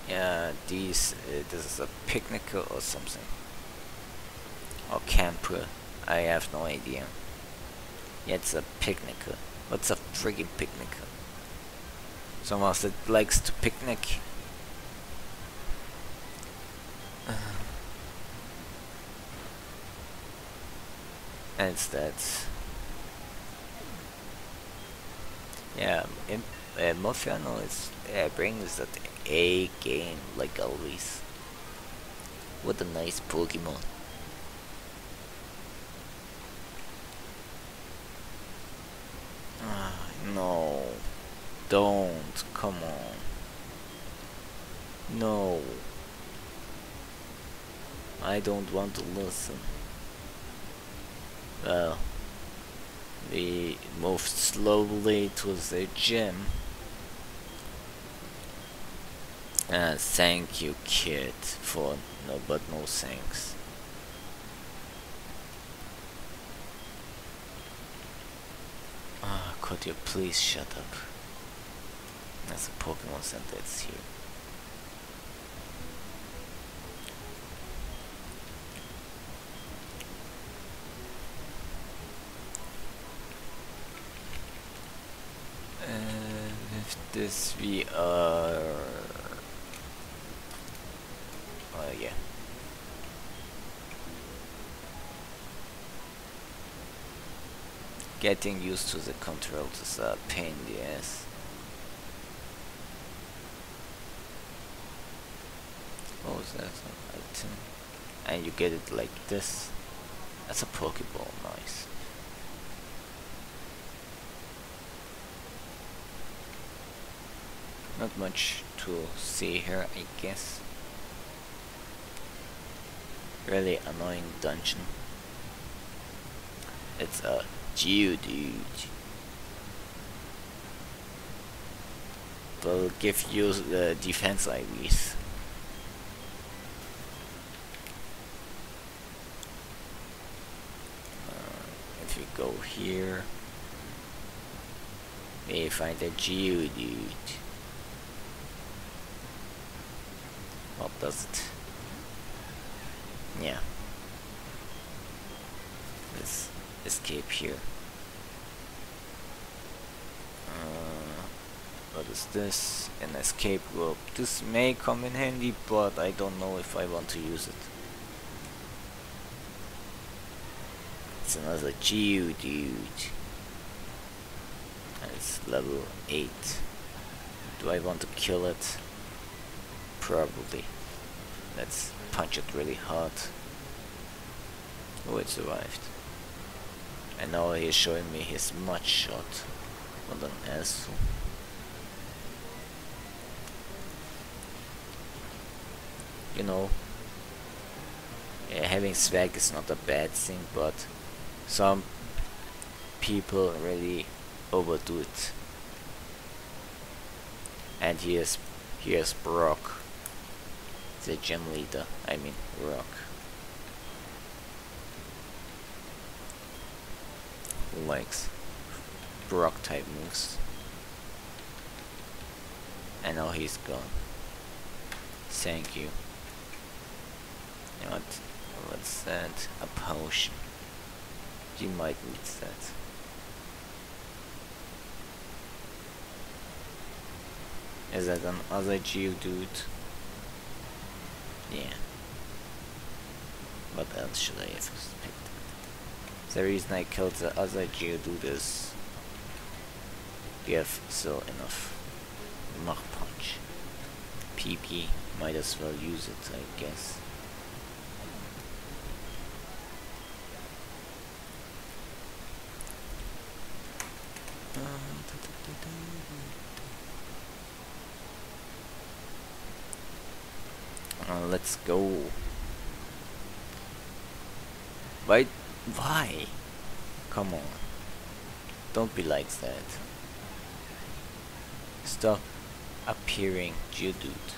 [SPEAKER 1] Yeah, this is a picnicker or something. Or camper. I have no idea. Yeah, it's a picnicker. What's a friggin' picnicker? Someone that likes to picnic. And it's that. Yeah, Monferno is brings that A game like always. What a nice Pokemon. No, don't, come on. No, I don't want to listen. Well, we moved slowly to the gym. Thank you, kid, for no thanks. Could you please shut up? There's a Pokemon Center, it's here. With this we are... yeah. Getting used to the controls is a pain in the ass. What was that? An item? And you get it like this. That's a Pokeball, nice. Not much to see here, I guess. really annoying dungeon. It's a Geodude. Will give you the defense IVs. If you go here, we find a Geodude. What does it? Yeah. Let's escape here. What is this? An escape rope. This may come in handy, but I don't know if I want to use it. It's another Geodude. And it's level 8. Do I want to kill it? Probably. Let's punch it really hard. Oh, it survived. And now he's showing me his mud shot. What an asshole. You know, having swag is not a bad thing, but some people really overdo it. And here's Brock, the gym leader. I mean, Brock. Who likes Brock type moves? And now he's gone. Thank you. You know what? What's that? A potion. You might need that. Is that another Geodude? Yeah. What else should I have expected? The reason I killed the other Geodude is we have still enough Mach Punch. PP, might as well use it, I guess. Let's go. Why? Come on. Don't be like that. Stop appearing, Geodude.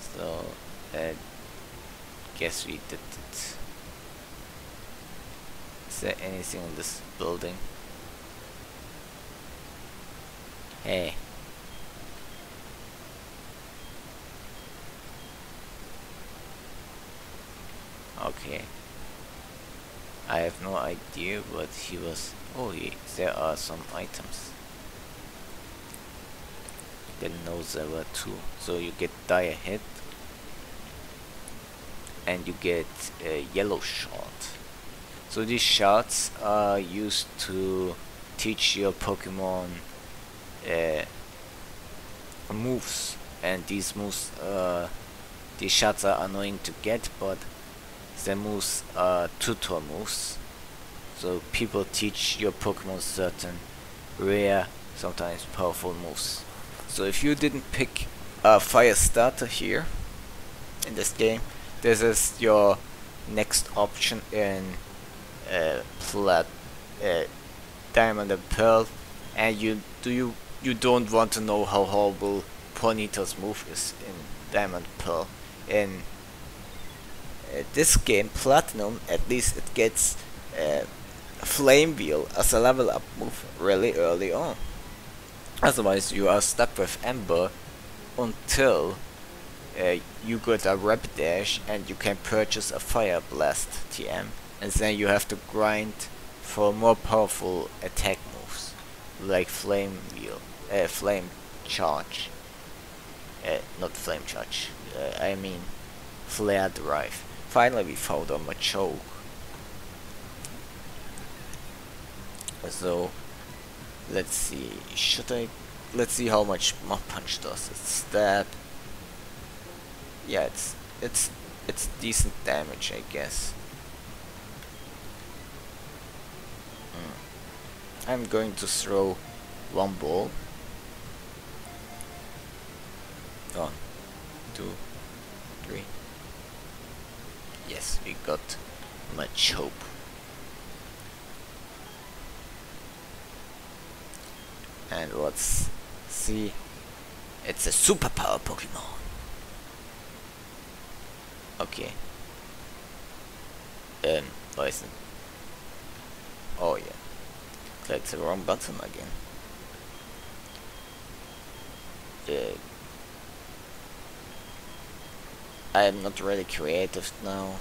[SPEAKER 1] So, guess we did it. Is there anything in this building? Hey. Okay. I have no idea what he was. Oh, there are some items. Didn't know there were 2. So you get Dire Hit and you get a yellow shot. So these shots are used to teach your Pokemon moves, and these moves, these shots are annoying to get, but the moves are tutor moves. So people teach your Pokemon certain rare, sometimes powerful moves. So if you didn't pick a fire starter here in this game, this is your next option in Diamond and Pearl, and you don't want to know how horrible Ponyta's move is in Diamond and Pearl. In this game, Platinum, at least it gets Flame Wheel as a level up move really early on. Otherwise you are stuck with Ember until you get a Rapidash and you can purchase a Fire Blast TM, and then you have to grind for more powerful attack moves like Flame Wheel, Flame Charge, not Flame Charge, I mean Flare Drive. Finally we found a Machop. So let's see, let's see how much Mach Punch does. It's stab. Yeah, it's decent damage, I guess. I'm going to throw one ball. Oh, 2, 3. Yes, we got Machop. And let's see. It's a superpower Pokemon. Okay. Listen. Oh yeah. Clicked the wrong button again. I am not really creative now.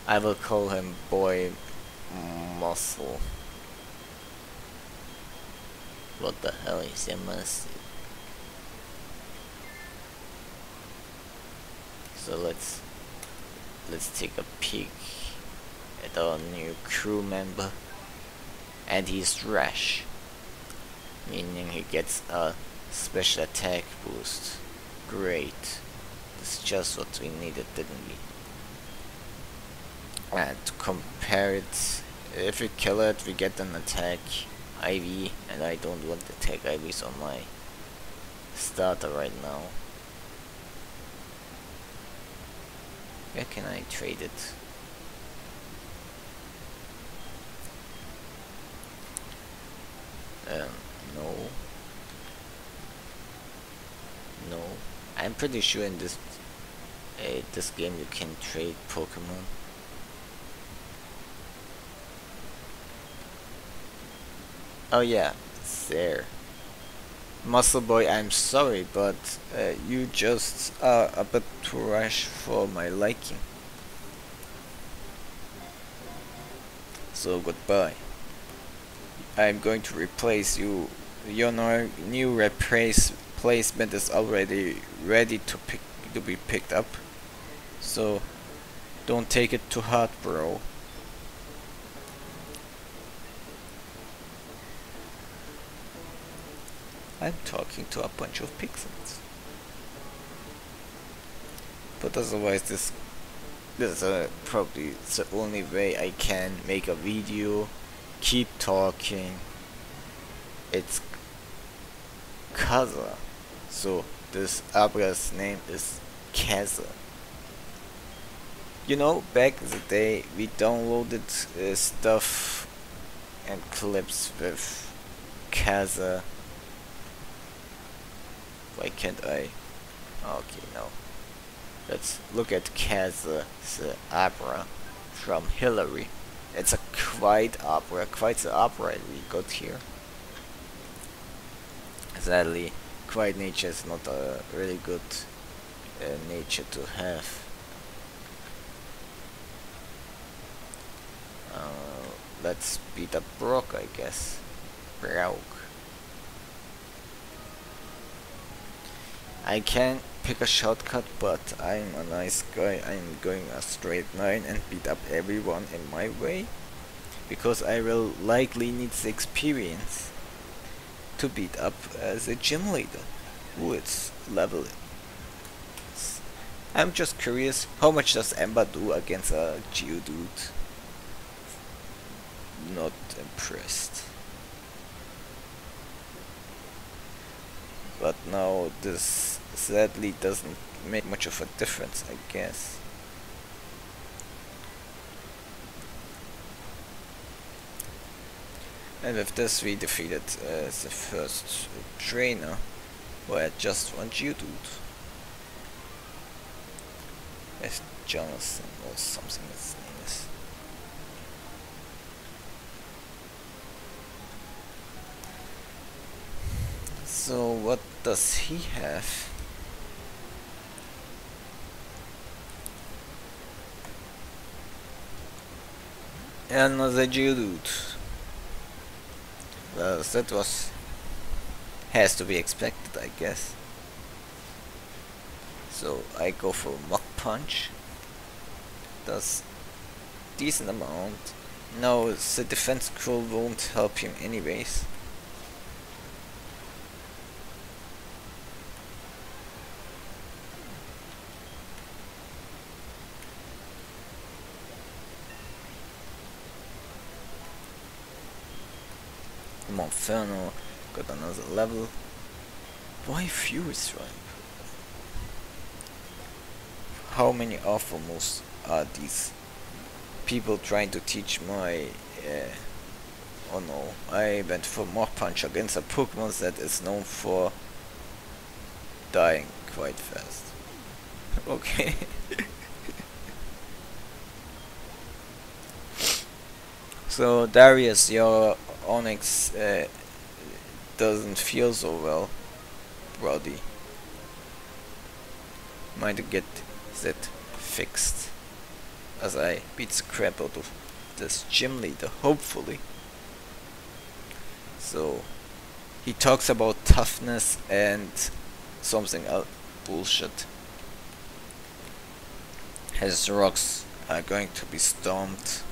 [SPEAKER 1] I will call him Boi Muscle. What the hell is a muscle? So let's take a peek at our new crew member. And he's Rash, meaning he gets a special attack boost. Great. That's just what we needed, didn't we? And to compare it, if we kill it, we get an attack IV, and I don't want the attack IVs on my starter right now. Where can I trade it? No. No. I'm pretty sure in this game you can trade Pokemon. Oh yeah, it's there. Muscle Boy, I'm sorry, but you just are a bit too rash for my liking. So goodbye. I'm going to replace you. Your new replacement is already ready to be picked up. So don't take it too hard, bro. I'm talking to a bunch of pixels. But otherwise this is probably the only way I can make a video. Keep talking. It's Kazza. So this Abra's name is Kazza. You know, back in the day we downloaded stuff and clips with Kazza. Why can't I? Okay, no. Let's look at Kazza the Abra from Hillary. It's a quite the opera we got here. Sadly, quiet nature is not a really good nature to have. Let's beat up Brock, I guess. Brock. I can pick a shortcut, but I'm a nice guy. I'm going a straight line and beat up everyone in my way, because I will likely need the experience to beat up the gym leader, who its level is. I'm just curious, how much does Ember do against a Geodude? Not impressed. But now this sadly doesn't make much of a difference, I guess. And with this we defeated the first trainer, who had just one Geodude. As Jonathan or something his name is. So what does he have? Another Geodude. Well, that has to be expected, I guess. So I go for Mach Punch. Does decent amount. No, the defense scroll won't help him anyways. Monferno got another level. Why Fury Strike? how many awful moves are these people trying to teach my... oh no, I went for Mach Punch against a Pokemon that is known for dying quite fast. Okay. So Darius, your Onyx doesn't feel so well, buddy. Might get that fixed as I beat the crap out of this gym leader, hopefully. So he talks about toughness and something else bullshit. His rocks are going to be stomped.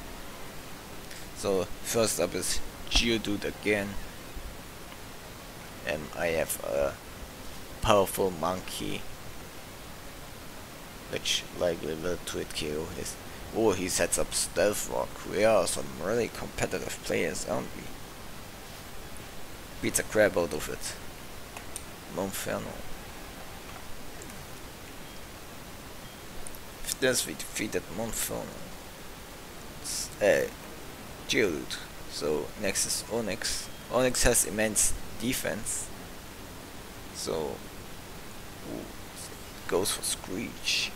[SPEAKER 1] So first up is Geodude again, and I have a powerful monkey, which likely will tweet KO his. Oh, he sets up Stealth Rock. We are some really competitive players, aren't we? Beats the crap out of it. Monferno. If this we defeated Monferno. Geodude. So next is Onyx. Onyx has immense defense. So goes for Screech.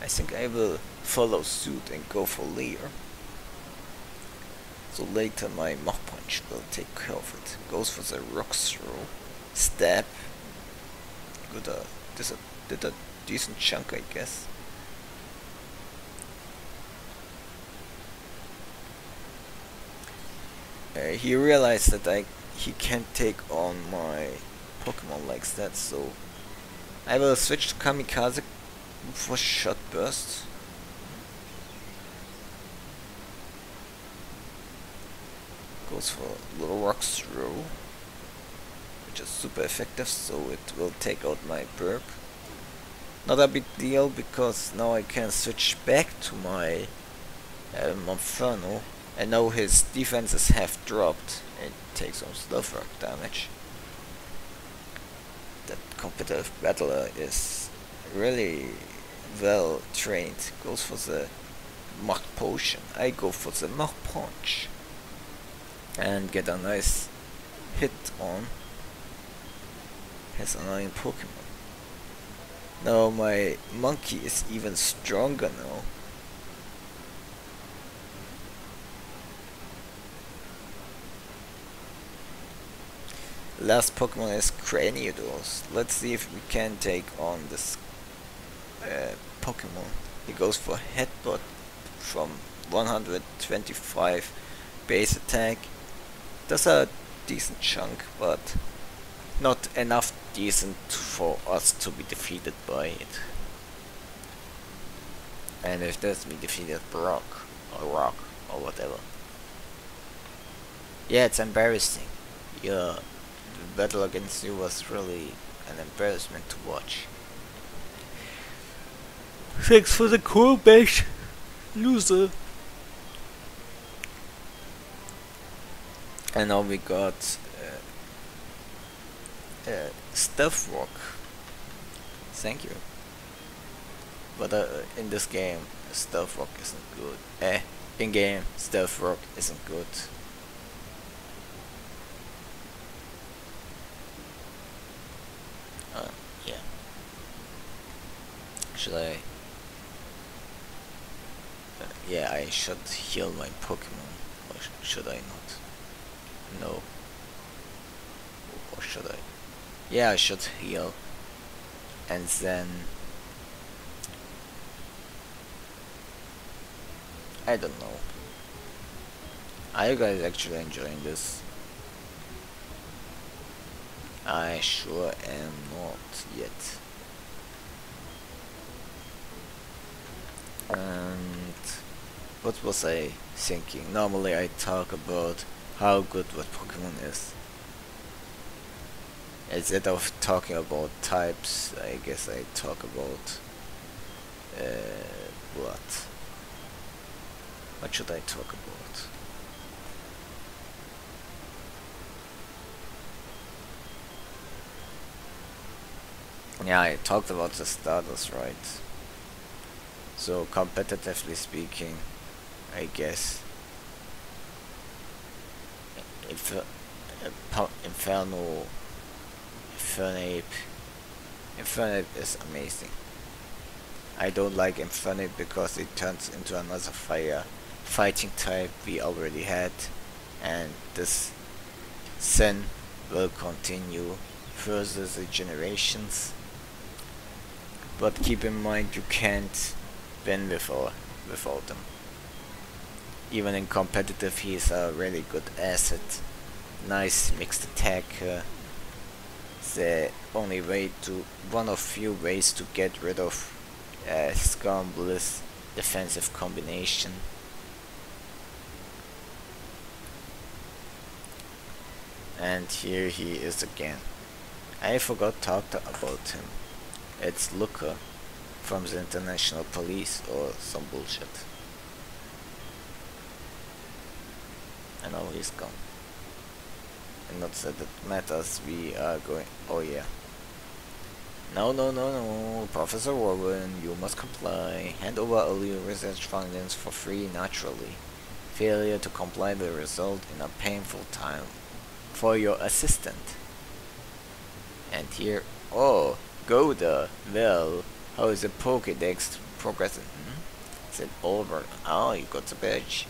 [SPEAKER 1] I think I will follow suit and go for Leer. So later my Mach Punch will take care of it. Goes for the Rock Throw. Stab. Good, did a decent chunk, I guess. He realized that he can't take on my Pokemon like that, so I will switch to Kamikaze for Shot Burst. Goes for Little Rock Throw, which is super effective, so it will take out my Burp. Not a big deal, because now I can switch back to my Monferno. I know his defenses have dropped and takes some Stealth Rock damage. That competitive battler is really well trained. Goes for the Mach Potion. I go for the Mach Punch and get a nice hit on his annoying Pokemon. Now my monkey is even stronger now. Last Pokemon is Craniodules. Let's see if we can take on this Pokemon. He goes for Headbutt from 125 base attack. Does a decent chunk, but not enough decent for us to be defeated by it. And if this, we defeated Brock or Rock or whatever. Yeah, it's embarrassing. Yeah. The battle against you was really an embarrassment to watch. Thanks for the cool bash, loser. And now we got Stealth Rock. Thank you. But in this game, Stealth Rock isn't good. In game, Stealth Rock isn't good. Yeah. Should I? Yeah, I should heal my Pokemon, or should I not? No. Or should I? Yeah, I should heal. And then I don't know. Are you guys actually enjoying this? I sure am not yet. And what was I thinking? Normally I talk about how good what Pokemon is. Instead of talking about types, I guess I talk about what? What should I talk about? Yeah, I talked about the status, right? So competitively speaking, I guess Infer Inferno, Infernape, Infernape is amazing. I don't like Infernape because it turns into another fire fighting type we already had, and this sin will continue further the generations. But keep in mind you can't win without them. Even in competitive he is a really good asset. Nice mixed attacker. The only way to, one of few ways to get rid of Scumbless defensive combination. And here he is again. I forgot to talk about him. It's Luca from the International Police or some bullshit. And now he's gone. And not that it matters, we are going. Oh yeah. No, Professor Warren, you must comply. Hand over all your research findings for free naturally. Failure to comply will result in a painful time for your assistant. And here, oh, Goda, well, how is the Pokédex progressing? Is it over? Oh, you got the badge.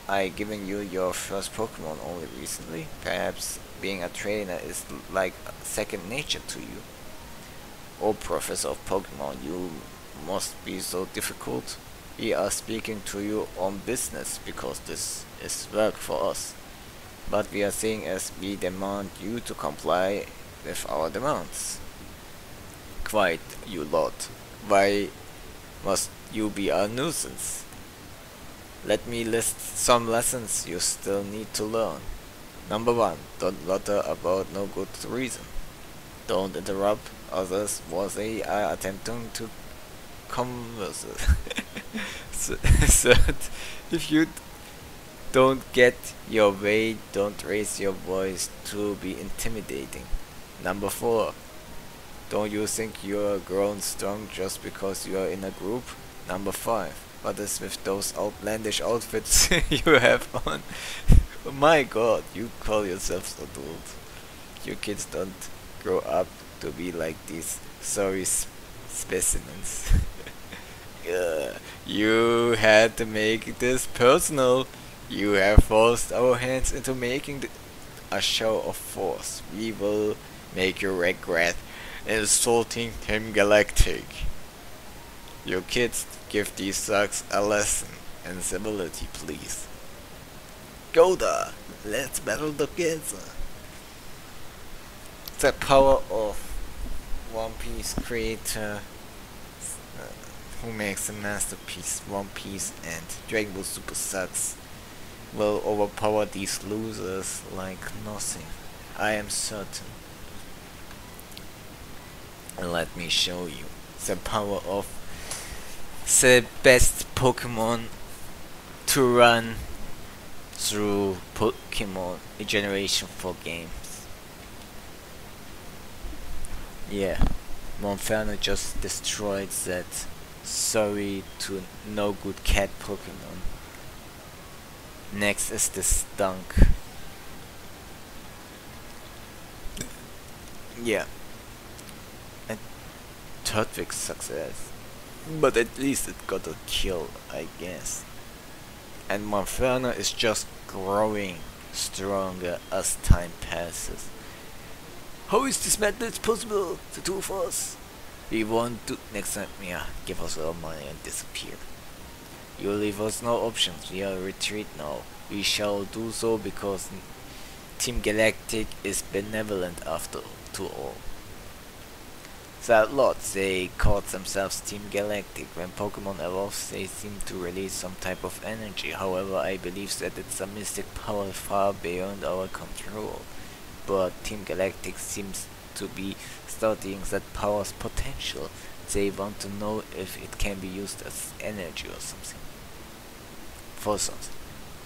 [SPEAKER 1] I given you your first Pokemon only recently? Perhaps being a trainer is like second nature to you. Oh, Professor of Pokemon, you must be so difficult. We are speaking to you on business because this is work for us. But we are saying as we demand you to comply with our demands. Quite, you lot. Why must you be a nuisance? Let me list some lessons you still need to learn. Number 1. Don't lotter about no good reason. Don't interrupt others while they are attempting to converse. Third, if you don't get your way, don't raise your voice to be intimidating. Number 4. Don't you think you're grown strong just because you are in a group? Number 5. What is with those outlandish outfits you have on? Oh my god, you call yourselves adult. You kids don't grow up to be like these sorry specimens. You had to make this personal. You have forced our hands into making a show of force. We will make you regret insulting Team Galactic. You kids, give these thugs a lesson in civility, please. Goda, let's battle together. The power of One Piece creator who makes a masterpiece One Piece and Dragon Ball Super Sucks will overpower these losers like nothing. I am certain. And let me show you the power of the best Pokemon to run through Pokemon Generation 4 games. Yeah, Monferno just destroyed that sorry to no good cat Pokemon. Next is the Stunk. Yeah, and Turtwig's success. But at least it got a kill, I guess. And Monferno is just growing stronger as time passes. How is this madness possible? The two of us? We want to next time, yeah, give us our money and disappear. You leave us no options, we are retreat now. We shall do so because Team Galactic is benevolent after to all. That lot, they called themselves Team Galactic. When Pokemon evolves, they seem to release some type of energy. However, I believe that it's a mystic power far beyond our control. But Team Galactic seems to be studying that power's potential. They want to know if it can be used as energy or something. For something.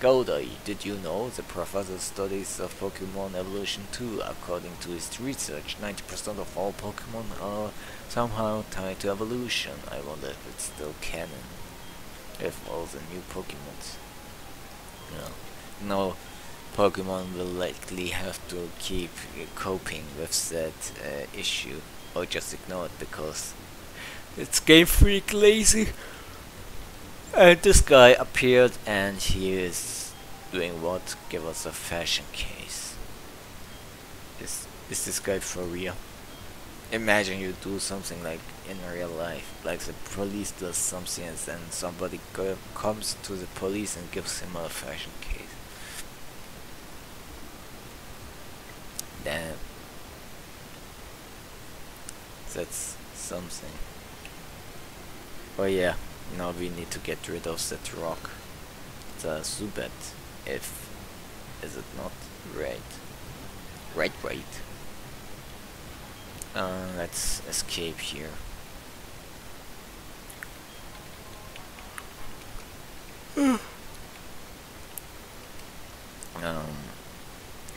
[SPEAKER 1] Goldie, did you know the professor studies of Pokemon evolution too? According to his research, 90% of all Pokemon are somehow tied to evolution. I wonder if it's still canon. If all the new Pokemons. No Pokemon will likely have to keep coping with that issue, or just ignore it because it's Game Freak lazy. And this guy appeared and he is doing what? Give us a fashion case. Is this guy for real? Imagine you do something like in real life, like the police does something and then somebody comes to the police and gives him a fashion case. Damn. That's something. Oh yeah, now we need to get rid of that rock. The Zubat, if... is it not? Right. Right. Let's escape here.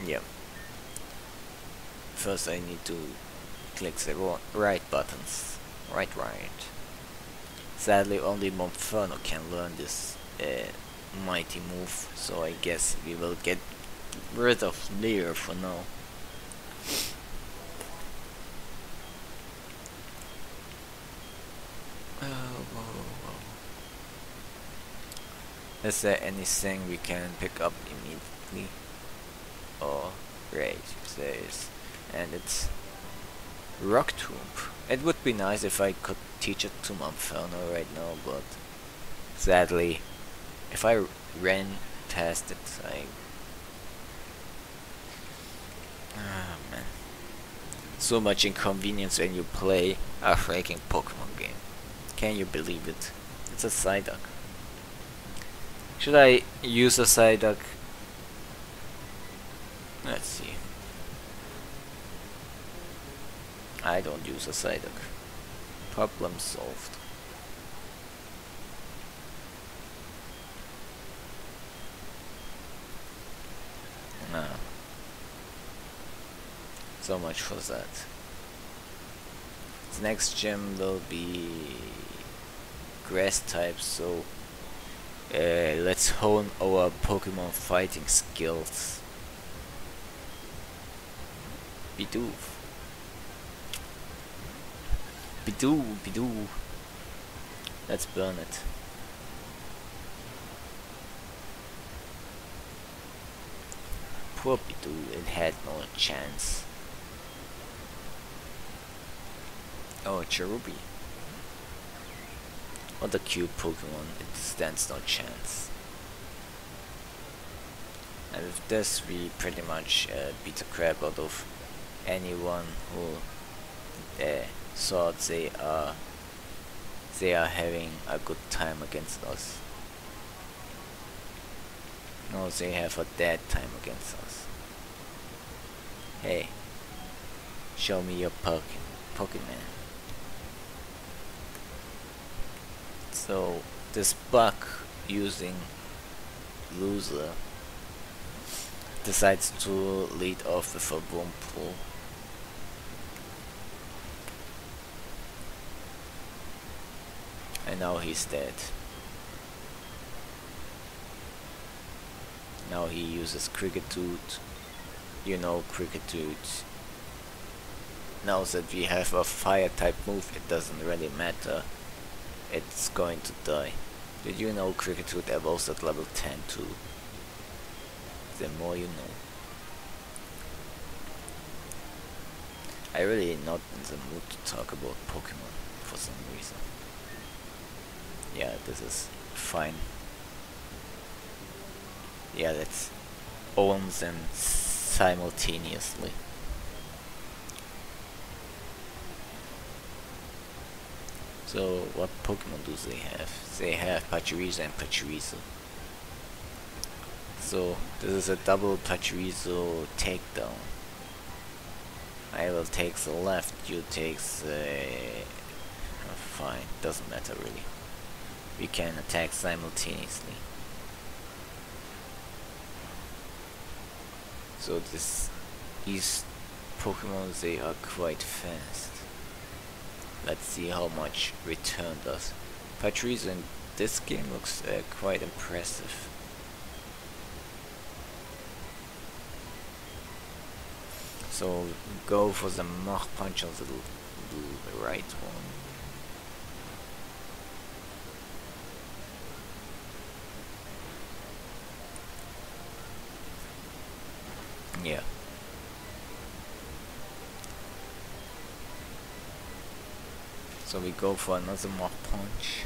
[SPEAKER 1] Yeah. First I need to click the right buttons. Right. Sadly only Monferno can learn this mighty move, so I guess we will get rid of Leer for now. Whoa. Is there anything we can pick up immediately? Oh, great, there is. And it's Rock Tomb. It would be nice if I could teach it to Monferno right now, but sadly, if I ran past it, ah man. So much inconvenience when you play a freaking Pokemon game. Can you believe it? It's a Psyduck. Should I use a Psyduck? Let's see. I don't use a Psyduck. Problem solved. Nah. So much for that. The next gym will be grass type, so let's hone our Pokemon fighting skills. Bidoof. Bidoo. Let's burn it. Poor Bidoo, it had no chance. Oh, Cherubi. What a cute Pokemon, it stands no chance. And with this we pretty much beat the crap out of anyone who thought they are having a good time against us. No, they have a bad time against us. Hey, show me your Pokemon. So this Buck using Loser decides to lead off with a Wurmple. And now he's dead. Now he uses Kricketude. You know Kricketude. Now that we have a fire type move, it doesn't really matter. It's going to die. Did you know Kricketude evolves at level 10 too? The more you know. I really not in the mood to talk about Pokemon for some reason. Yeah, this is fine. Yeah, let's own them simultaneously. So, what Pokemon do they have? They have Pachirisu and Pachirisu. So, this is a double Pachirisu takedown. I will take the left, you take the... fine, doesn't matter really. We can attack simultaneously. So these Pokemon, they are quite fast. Let's see how much return does. Patrice in this game looks quite impressive. So go for the Mach Punch on the right one. Yeah. So we go for another Mach Punch.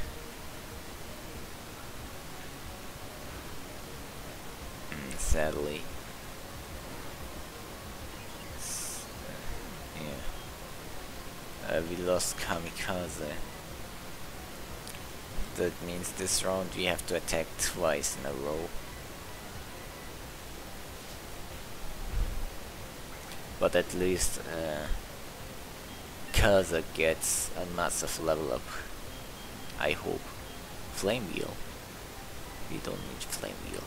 [SPEAKER 1] Sadly. We lost Kamikaze. That means this round we have to attack twice in a row. But at least Kazza gets a massive level up. I hope. Flame Wheel. We don't need Flame Wheel.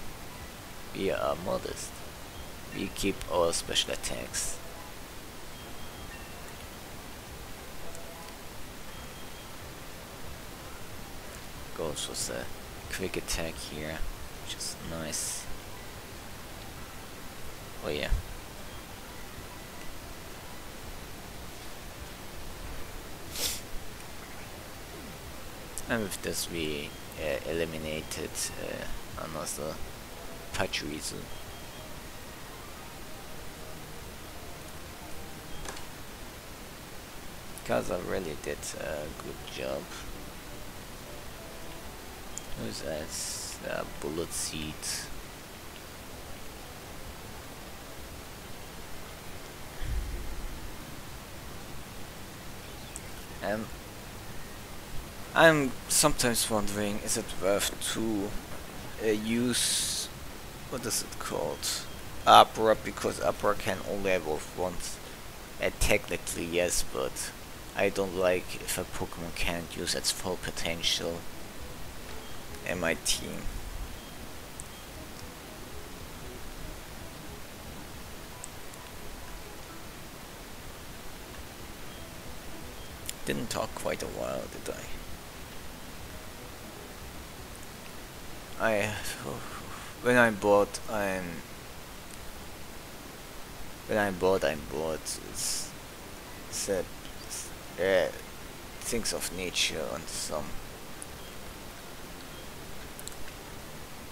[SPEAKER 1] We are modest. We keep our special attacks. Goes with a quick attack here, which is nice. Oh yeah. And with this we eliminated another Patrice. Kazza really did a good job. Who's that? Bullet Seed. I'm sometimes wondering, is it worth to use, what is it called? Abra, because Abra can only evolve once. Technically yes, but I don't like if a Pokemon can't use its full potential in my team. Didn't talk quite a while, did I? When I'm bored, I'm bored. It's things of nature and some.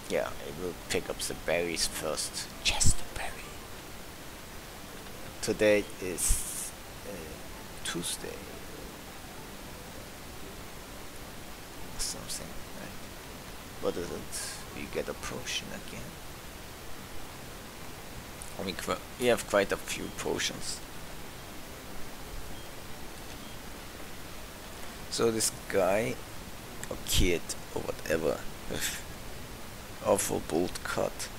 [SPEAKER 1] Yeah, I will pick up the berries first. Just a berry. Today is Tuesday. Or something, right? What is it? We get a potion again. I mean, we have quite a few potions. So this guy, or kid, or whatever, with awful bolt cut,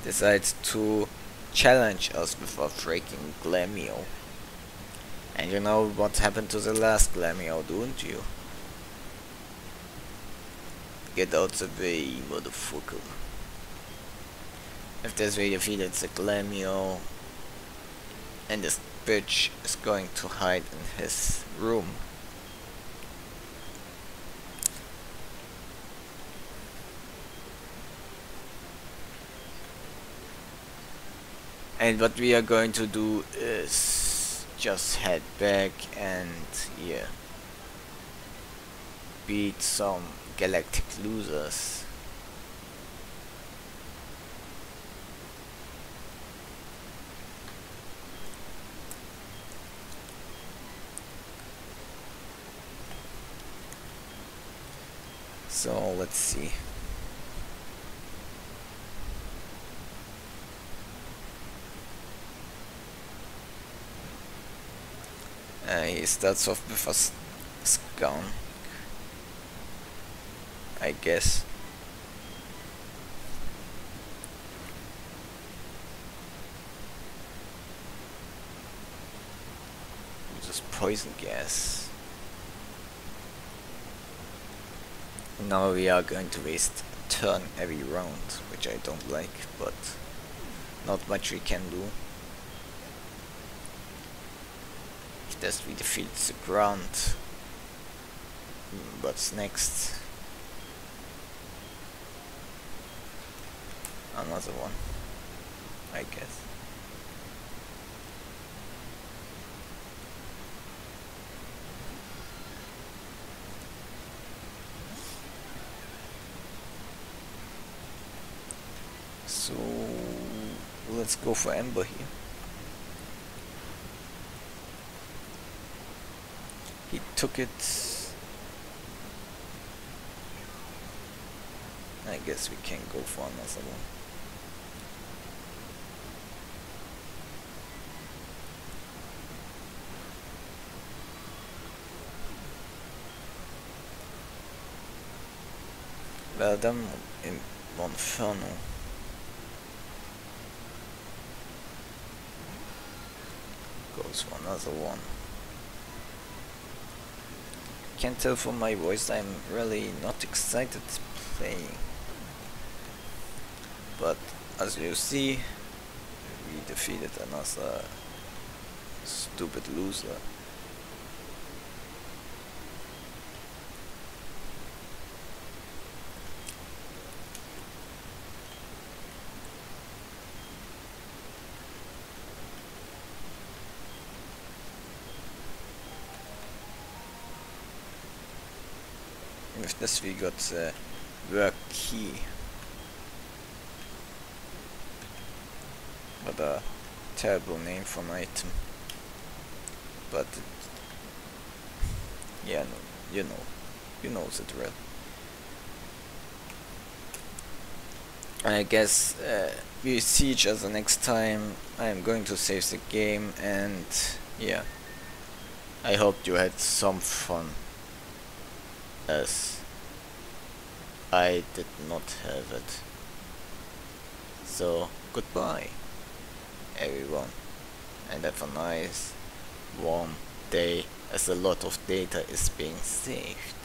[SPEAKER 1] decides to challenge us with a freaking Glameow. And you know what happened to the last Glameow, don't you? Get out the way, motherfucker. If there's way you feel it's a Glameow, and this bitch is going to hide in his room. And what we are going to do is just head back and yeah, beat some Galactic losers. So let's see. He starts off with a skunk, I guess. Just poison gas. Now we are going to waste a turn every round, which I don't like, but Not much we can do. If this we defeat the ground. What's next? Another one, I guess. So let's go for Ember here. He took it. I guess we can go for another one. Well done in Monferno. Goes for another one. Can't tell from my voice I'm really not excited playing. But as you see, we defeated another stupid loser. With this we got the work key. What a terrible name for an item. But yeah, no, you know the drill. I guess we see each other next time. I am going to save the game, and yeah, I hope you had some fun, as I did not have it. So goodbye everyone, and have a nice warm day, as a lot of data is being saved.